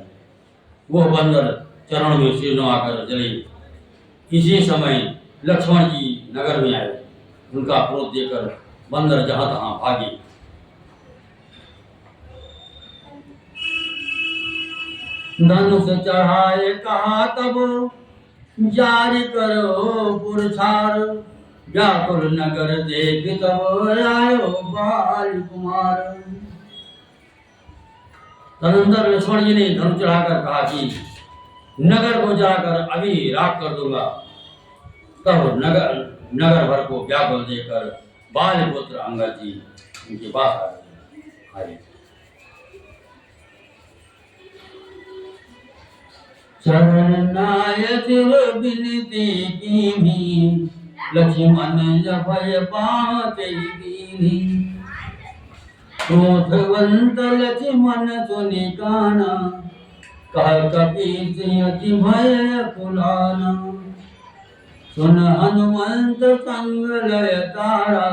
वो बंदर चरण में सिर नवाकर जले। इसी समय लक्ष्मण जी नगर में आए। उनका क्रोध देखकर बंदर जहां तहां भागे। धनुष चढ़ाए कहा तब जारी करो पुरछार, व्याकुल नगर देख तब आयो बाल कुमार। तदनंतर लक्ष्मण जी ने धनुष चढ़ाकर कहा कि नगर को जाकर अभी राख कर दूंगा। तब नगर भर को व्याकुल देकर बाल पुत्र अंगद जी उनके पास आए। शरण नायक विनती की लक्ष्मण भय पाते दीनी। क्रोधवंत लक्ष्मण सुनि काना, कह कपीस अति भय कुलाना। सुन हनुमंत संग लय तारा,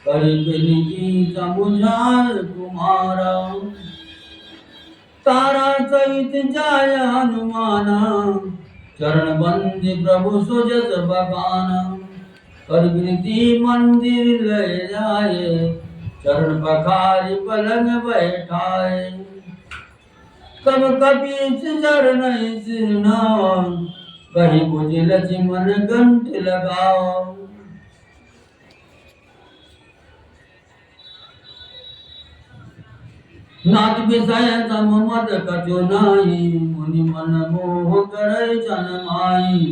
करिक निजी समुझार कुमारा। तारा सहित जाय हनुमाना, चरण बंदी प्रभु सुजस बखाना। कर गिरती मंदिर ले जाए, चरण पखारी पलंग बैठाए। तब कपीस चरण सिरनावा, कही कुछ लक्ष्मण कंठ लगाओ। नाथ विषय सम मद कछु नाहि, मुनि मन मोह करे जन माई।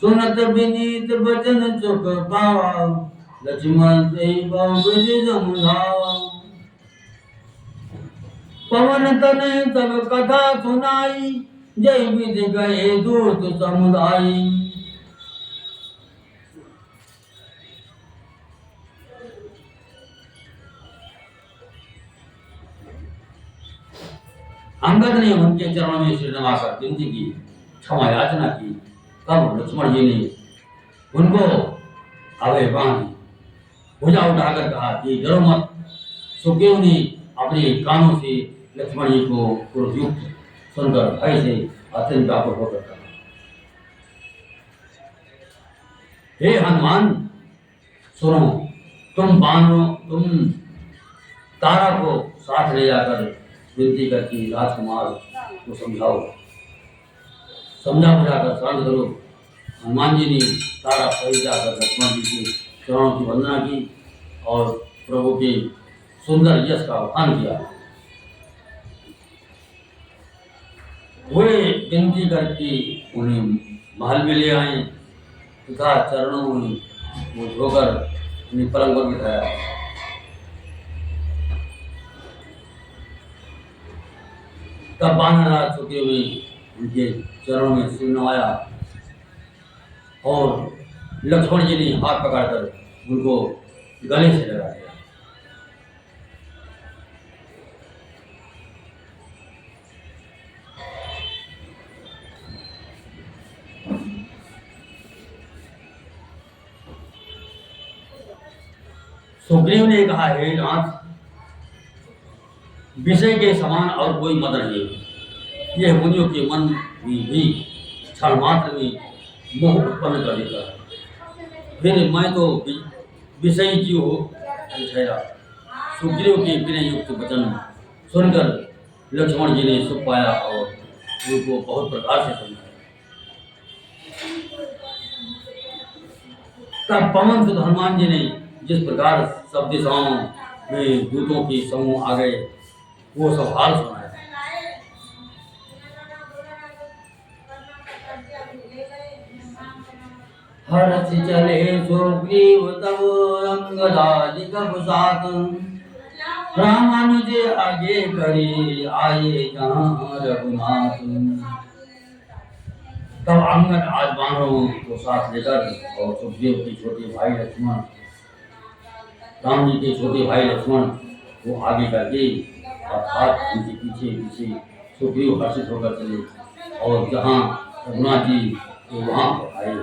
सुनत विनीत वचन सुख पावा, लक्ष्मण से बहु विधि समुझावा। पवन तनय सब कथा सुनाई, जय विधि गए दूत समुदाई। अंगद ने उनके चरणों में सिर नवाकर विनती की, क्षमा याचना की। तब लक्ष्मण जी ने उनको अभय बांधी भुजा उठाकर कहा कि डरो मत। सुग्रीव ने अपने कानों से लक्ष्मण जी को क्रोधयुक्त सुनकर भय से अत्यंत व्याकुल होकर कहा, हे हनुमान सुनो, तुम तारा को साथ ले जाकर विनती करके राजकुमार को समझा बुझाकर शांत करो। हनुमान जी ने तारा सहित जाकर लक्ष्मण जी के चरणों की वंदना की और प्रभु के सुंदर यश का बखान किया। वे विनती करके उन्हें महल में ले आए तथा चरणों में वो धोकर उन्हें पलंग पर बिठाया। तब बानर चुके हुए उनके चरणों में सिर नवाया और लक्ष्मण जी ने हाथ पकड़कर उनको गले से लगा दिया। सुग्रीव ने कहा, हे नाथ, विषय के समान और कोई मत नहीं। यह मुनियों के मन में भी क्षण मात्र में मोह उत्पन्न कर देता है। फिर मैं तो विषयी जीव हो ठहरा। सुग्रीव के विनय युक्त वचन सुनकर लक्ष्मण जी ने सुख पाया और उनको बहुत प्रकार से समझाया। तब पवन सुत हनुमान जी ने जिस प्रकार सब दिशाओं में दूतों के समूह आ गए, वो सब हाल सुनाया। हर्ष चले सुग्रीव तब अंगदादिक साथ, रामानुज आगे करे आए जहाँ रघुनाथ। तब अंगद आज बानरों को साथ लेकर और सुग्रीव के छोटे भाई लक्ष्मण, राम जी के छोटे भाई लक्ष्मण को आगे करके अर्थात उनके पीछे पीछे सुग्रीव हर्षित होकर चले और जहाँ रघुनाथ जी तो वहाँ आए।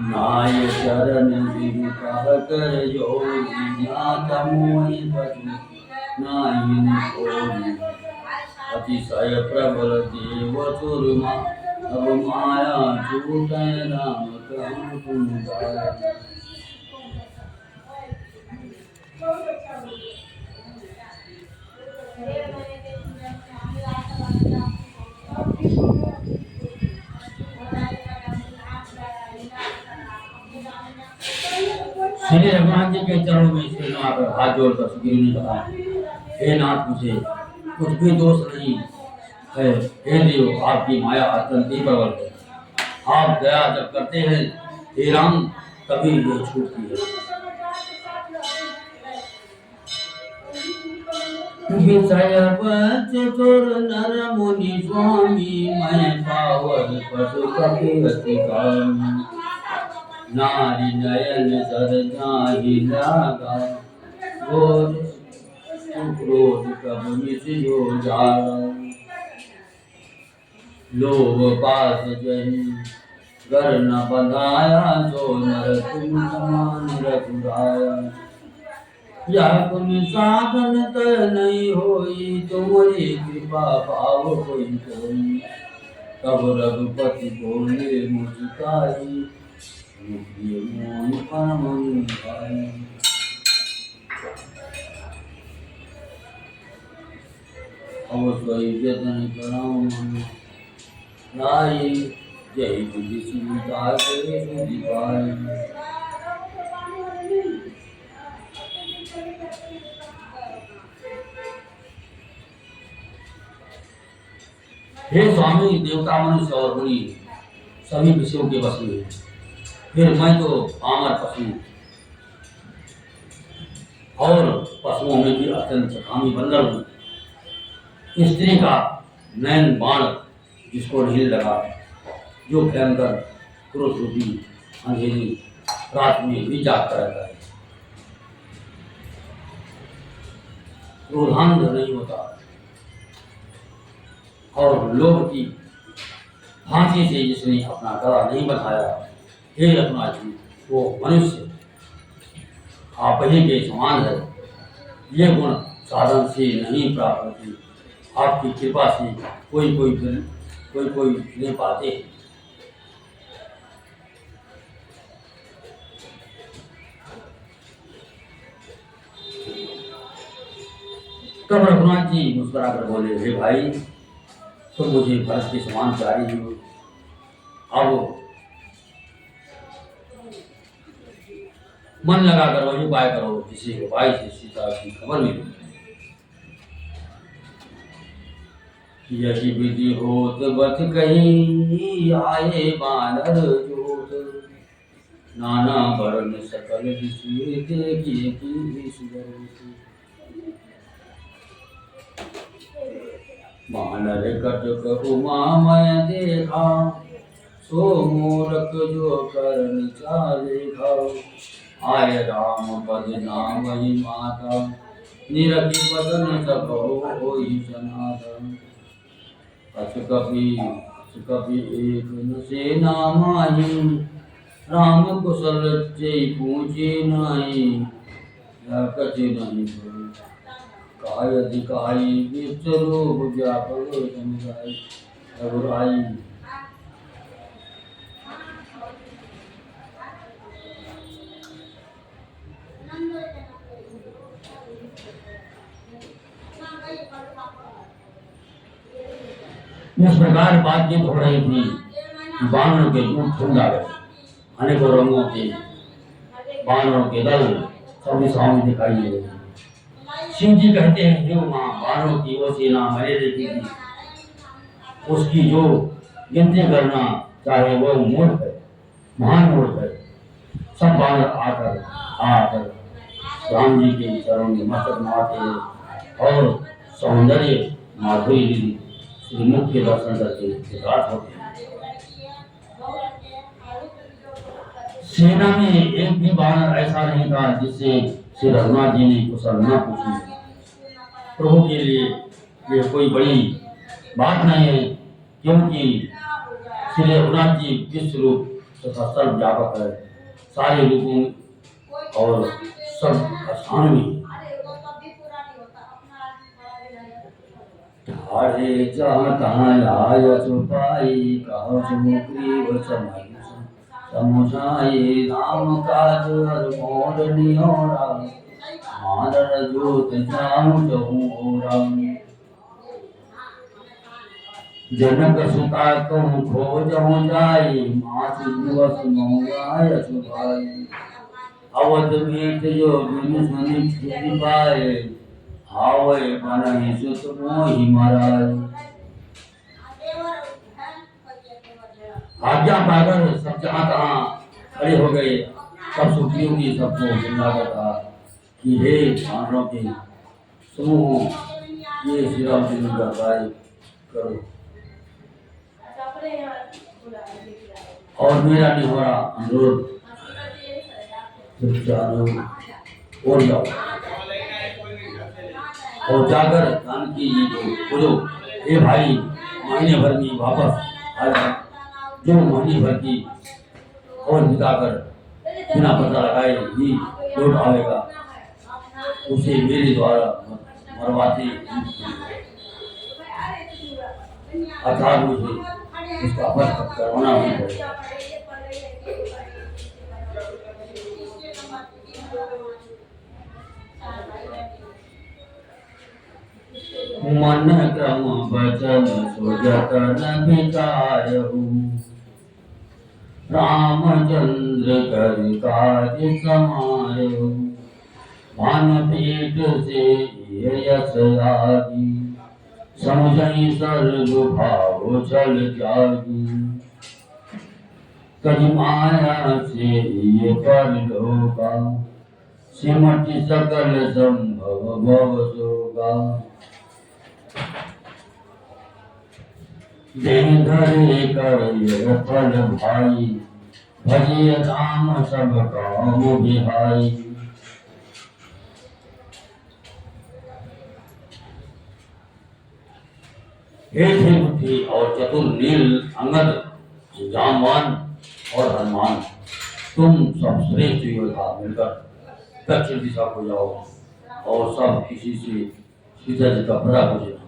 नाय चरण बिनु कह कर जोगी, नाथ मोहि बचु नाहिन कोई। अतिशय प्रबल देव सुरमा, अब माया छूटै राम कहूँ तुम गाय। श्री रघुनाथ जी के चरणों में सिर नवाकर हाथ जोड़कर सुग्रीव ने कहा, हे नाथ, मुझे कुछ भी दोष नहीं है। हे देव, आपकी माया अत्यंत ही प्रबल है। आप दया जब करते हैं हे राम, तभी ये छूटती है। विषय चतुर नर मुनि स्वामी, मैं पावन पशु कपि अति कामी। नारी नयन सर जाहि लागा, घोर क्रोध कब मिस जो जागा। लोभ पास जहि घर न बंधाया, जो नर तुम समान रघुराया। यह पुण्य साधन तय नहीं होई, तुम्हारी कृपा पाव कोई कोई। तब रघुपति बोले मुस्काई, मोहन परम भाई। अब सोई जतन कराऊं मन नाई, जय बुद्धि सुविधा करे सुधि पाई। हे स्वामी, देवता मनुष्य और मुनि सभी विषयों के वश में, फिर मैं तो पामर पशु और पशुओं में भी अत्यंत सकामी बंदर हूँ। स्त्री का नयन बाण जिसको नहीं लगा, जो भयंकर क्रोध रूपी अंधेरी रात में भी जागता रहता है, क्रोधांध नहीं होता और लोभ की फांसी से जिसने अपना गला नहीं बढ़ाया। हे रघुनाथ जी, वो मनुष्य आप ही के समान है। ये गुण साधन से नहीं प्राप्त होती, आपकी कृपा से कोई कोई नहीं पाते। तब रघुनाथ जी मुस्कुराकर बोले, हे भाई, तुम मुझे भरत के समान प्यारी हो। अब मन लगाकर वही उपाय करो जिसे उपाय से सीता की खबर मिले। यही विधि होत बत कही, आए बानर जोत। नाना वर्ण सकल विषय देखिए की सुधरती। मानर कटक उमामय देखा, सो मूरख जो करन चाले खाओ। आय राम पद नाम ही माता, निरखि बदन सब होई सनातन। अस कपि एक न सेना माही, राम कुशल जय पूछे नाही। यह कछु नहीं कोई काय अधिकाई, विचरो व्यापक समुदाय रघुराई। इस प्रकार बातचीत हो रही थी कि बानरों के रूप ठुंड आ गए। अनेकों रंगों के बानरों के दल सभी सामने दिखाई दे रहे। शिव जी कहते हैं, हे मां, बानरों की वो सेना मैंने देखी थी, उसकी जो गिनती करना चाहे वो मूर्ख है, महान मूर्ख है। सब बानर आकर राम जी के चरणों में मस्तक नवाते और सौंदर्य माधुरी श्री मुख के दर्शन करके विराट होते हैं। सेना में एक भी बानर ऐसा नहीं था जिससे श्री रघुनाथ जी ने कुशल न पूछी। प्रभु के लिए ये कोई बड़ी बात नहीं है, क्योंकि श्री रघुनाथ जी विश्व रूप तथा सर्व व्यापक है, सारे रूपों और सब स्थानों में। ठाड़े जहाँ तहाँ आय छुपाई, कहो सुग्रीव समय समुझाई। राम काज हर मोर निहोरा, मानर जोत जाऊं जहूं ओरा। जनक सुता कहूँ खोजहूँ जाई, मास दिवस मौराय छुपाई। अवध मीत जो बिनु सुनि छुति पाए, आवै बनहि सुत मोहि मराय। आज्ञा पाकर सब जहाँ तहाँ खड़े हो गए। सब सुखियों की सबको समझाता था कि हे बानरों के समूह, ये श्री रामचंद्र का कार्य करो और मेरा निहोरा अनुरोध और जाओ और जाकर जानकी जी को बोलो, हे भाई, महीने भर में वापस आ जाए। जो महीने भर की और बिताकर बिना पता लगाए ही लौट आएगा, उसे मेरे द्वारा मरवाते अर्थात मुझे उसका वध करवाना ही पड़ेगा। मन क्रम वचन सुजत न विचारहु, रामचंद्र कर काज समारहु। भान पेट से यश आदि, समुझई सर्व भाव छल त्यागी। कहि माया से ये परलोका, सिमट सकल संभव भव सोगा। देह धरे कर ये फल भाई, भजिय राम सब काम बिहाई। हे थे बुद्धि और चतुर नील अंगद, जामवान और हनुमान, तुम सब श्रेष्ठ योद्धा मिलकर दक्षिण दिशा को जाओ और सब किसी से सीता जी का भला हो जाए।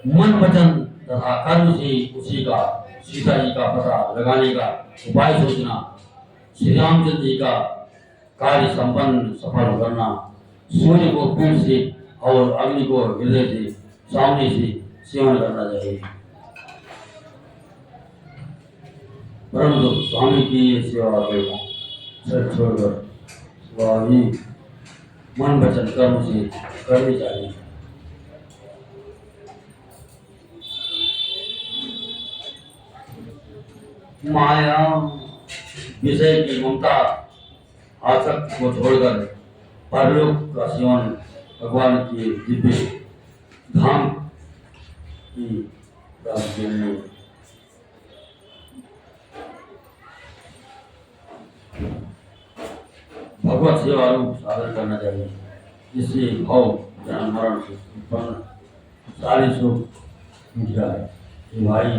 मन वचन तथा कर्म से उसी का सीता जी का पता लगाने का उपाय सोचना, श्री रामचंद्र जी का कार्य संपन्न सफल करना, सूर्य को पीठ से और अग्नि को हृदय से सामने से सेवन करना चाहिए। परंतु स्वामी की ये सेवा करना छोड़कर वह ही मन वचन कर्म से करनी चाहिए। माया विषय की ममता आसक्ति को छोड़कर परलोक का सेवन भगवान के दिव्य धाम की प्राप्ति के लिए भगवत सेवा रूप साधन करना चाहिए, जिससे भाव जन्म मरण से उत्पन्न सारे सुख मिट जाए। ये भाई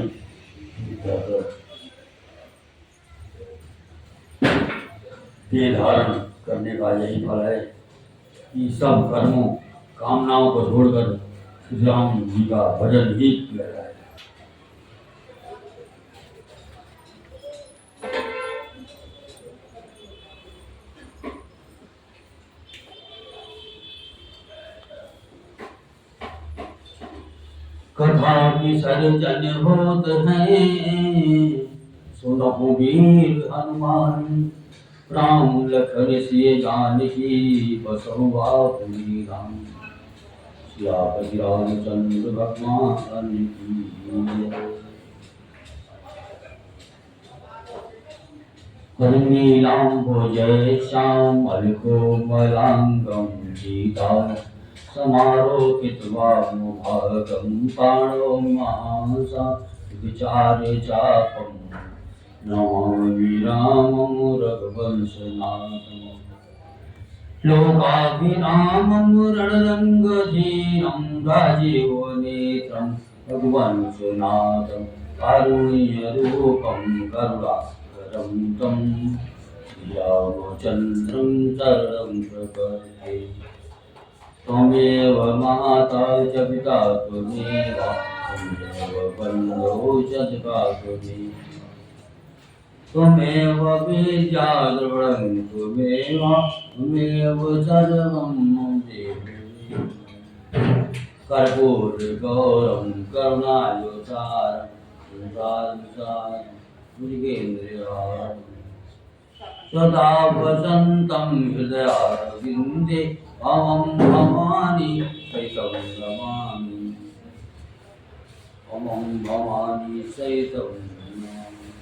देह धारण करने का यही फल है कि सब कर्मों कामनाओं को छोड़कर श्री राम जी का भजन ही किया जाए। कथा की सर्जन होत है सुनहु वीर हनुमान, राम लखन सिय जानकी बसहुआ पुरी राम। सियापति रामचंद्र भगवान की जय। नीलांबोजय श्याम अलकोमलांगं सीता समारोपित वामभागं पाणौ महासा विचार्य चापं नमामि रामं रघुवंशनाथं। लोकाभिरामं रणरङ्गधीरं राजीवनेत्रं रघुवंशनाथं कारुण्यरूपं करुणाकरं तं रामचन्द्रं शरणं प्रपद्ये। त्वमेव माता च पिता त्वमेव बन्धुः च सखा त्वमेव विद्या द्रविणं त्वमेव सर्वं मम देहि। कर्पूरगौरं करुणावतारं मृगेन्द्रहारं सदा वसन्तं हृदयारविन्दे अहं भवानी सहितं नमामि। अहं भवानी सहितं नमामि।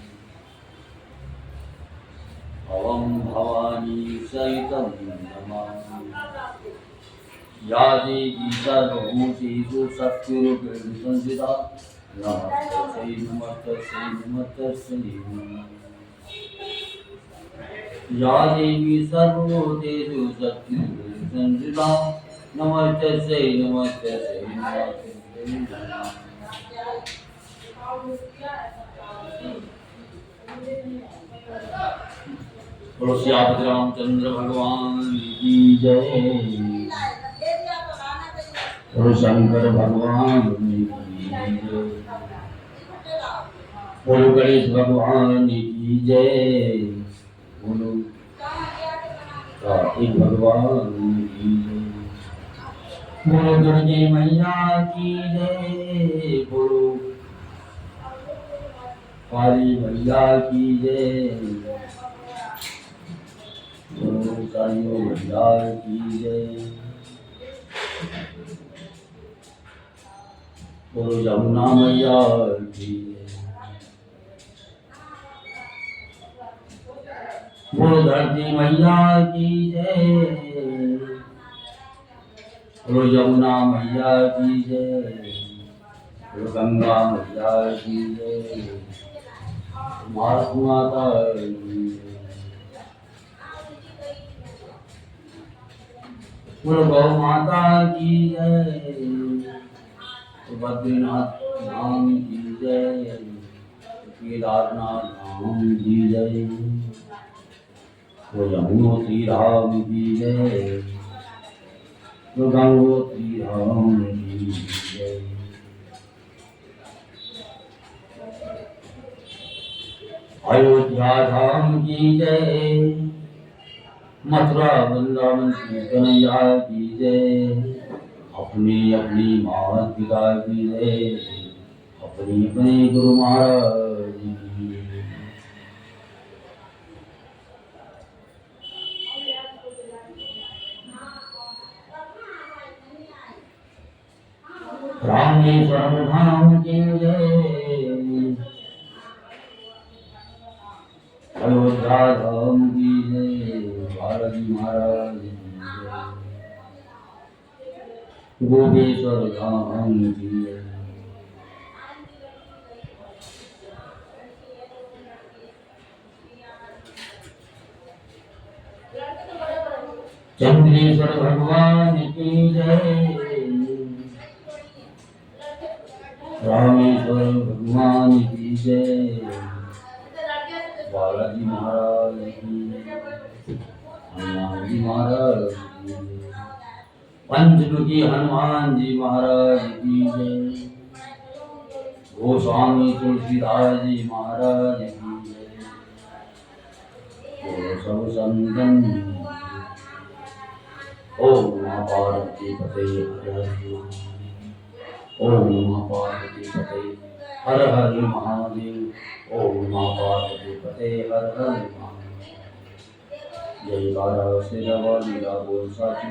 अहं भवानी सहितं नमामि। या देवी सर्वभूतेषु शक्तिरूपेण संस्थिता नमस्तस्यै नमस्तस्यै नमस्तस्यै नमः। या देवी सर्वभूतेषु शक्तिरूपेण संस्थिता नमस्तस्यै नमस्तस्यै नमस्तस्यै नमः। बोलो सियापति रामचंद्र भगवान की जय। बोलो शंकर भगवान की जय। बोलो गणेश भगवान की जय। बोलो कार्तिक भगवान की जय। बोलो दुर्गे मैया की जय। बोलो काली मैया की जय। बोलो साइयो मैया की जय। बोलो यमुना मैया की जय। बोलो धरती मैया की जय। बोलो यमुना मैया की जय। बोलो गंगा मैया की जय। भारत माता की जय। बोलो गौ माता की जय। बद्रीनाथ धाम की जय। केदारनाथ धाम की जय। यमुनोत्री धाम की जय। गंगोत्री धाम की जय। अयोध्या धाम की जय। मथुरा वृंदावन की कन्हैया की जय। अपनी अपनी माता पिता की जय। अपनी अपनी गुरु महाराज की जय। रामेश्वरम धाम की जय। राधा की जय, बालाजी महाराज की जय, गोपेश्वर धाम की जय। चंद्रेश्वर भगवान की जय, रामेश्वर भगवान की जय, बालाजी महाराज की जय, हनुमान जी महाराज की जय, पंचमुखी हनुमान जी महाराज की जय, गोस्वामी तुलसीदास जी महाराज की जय, बोलो सब संतन की जय। ओम नमः पार्वती पते हर हर महादेव। ओम नमः पार्वती पते हर हर महादेव। ओम नमः पार्वती पते हर हर महादेव। जय बारा से रवा लीला बोल साची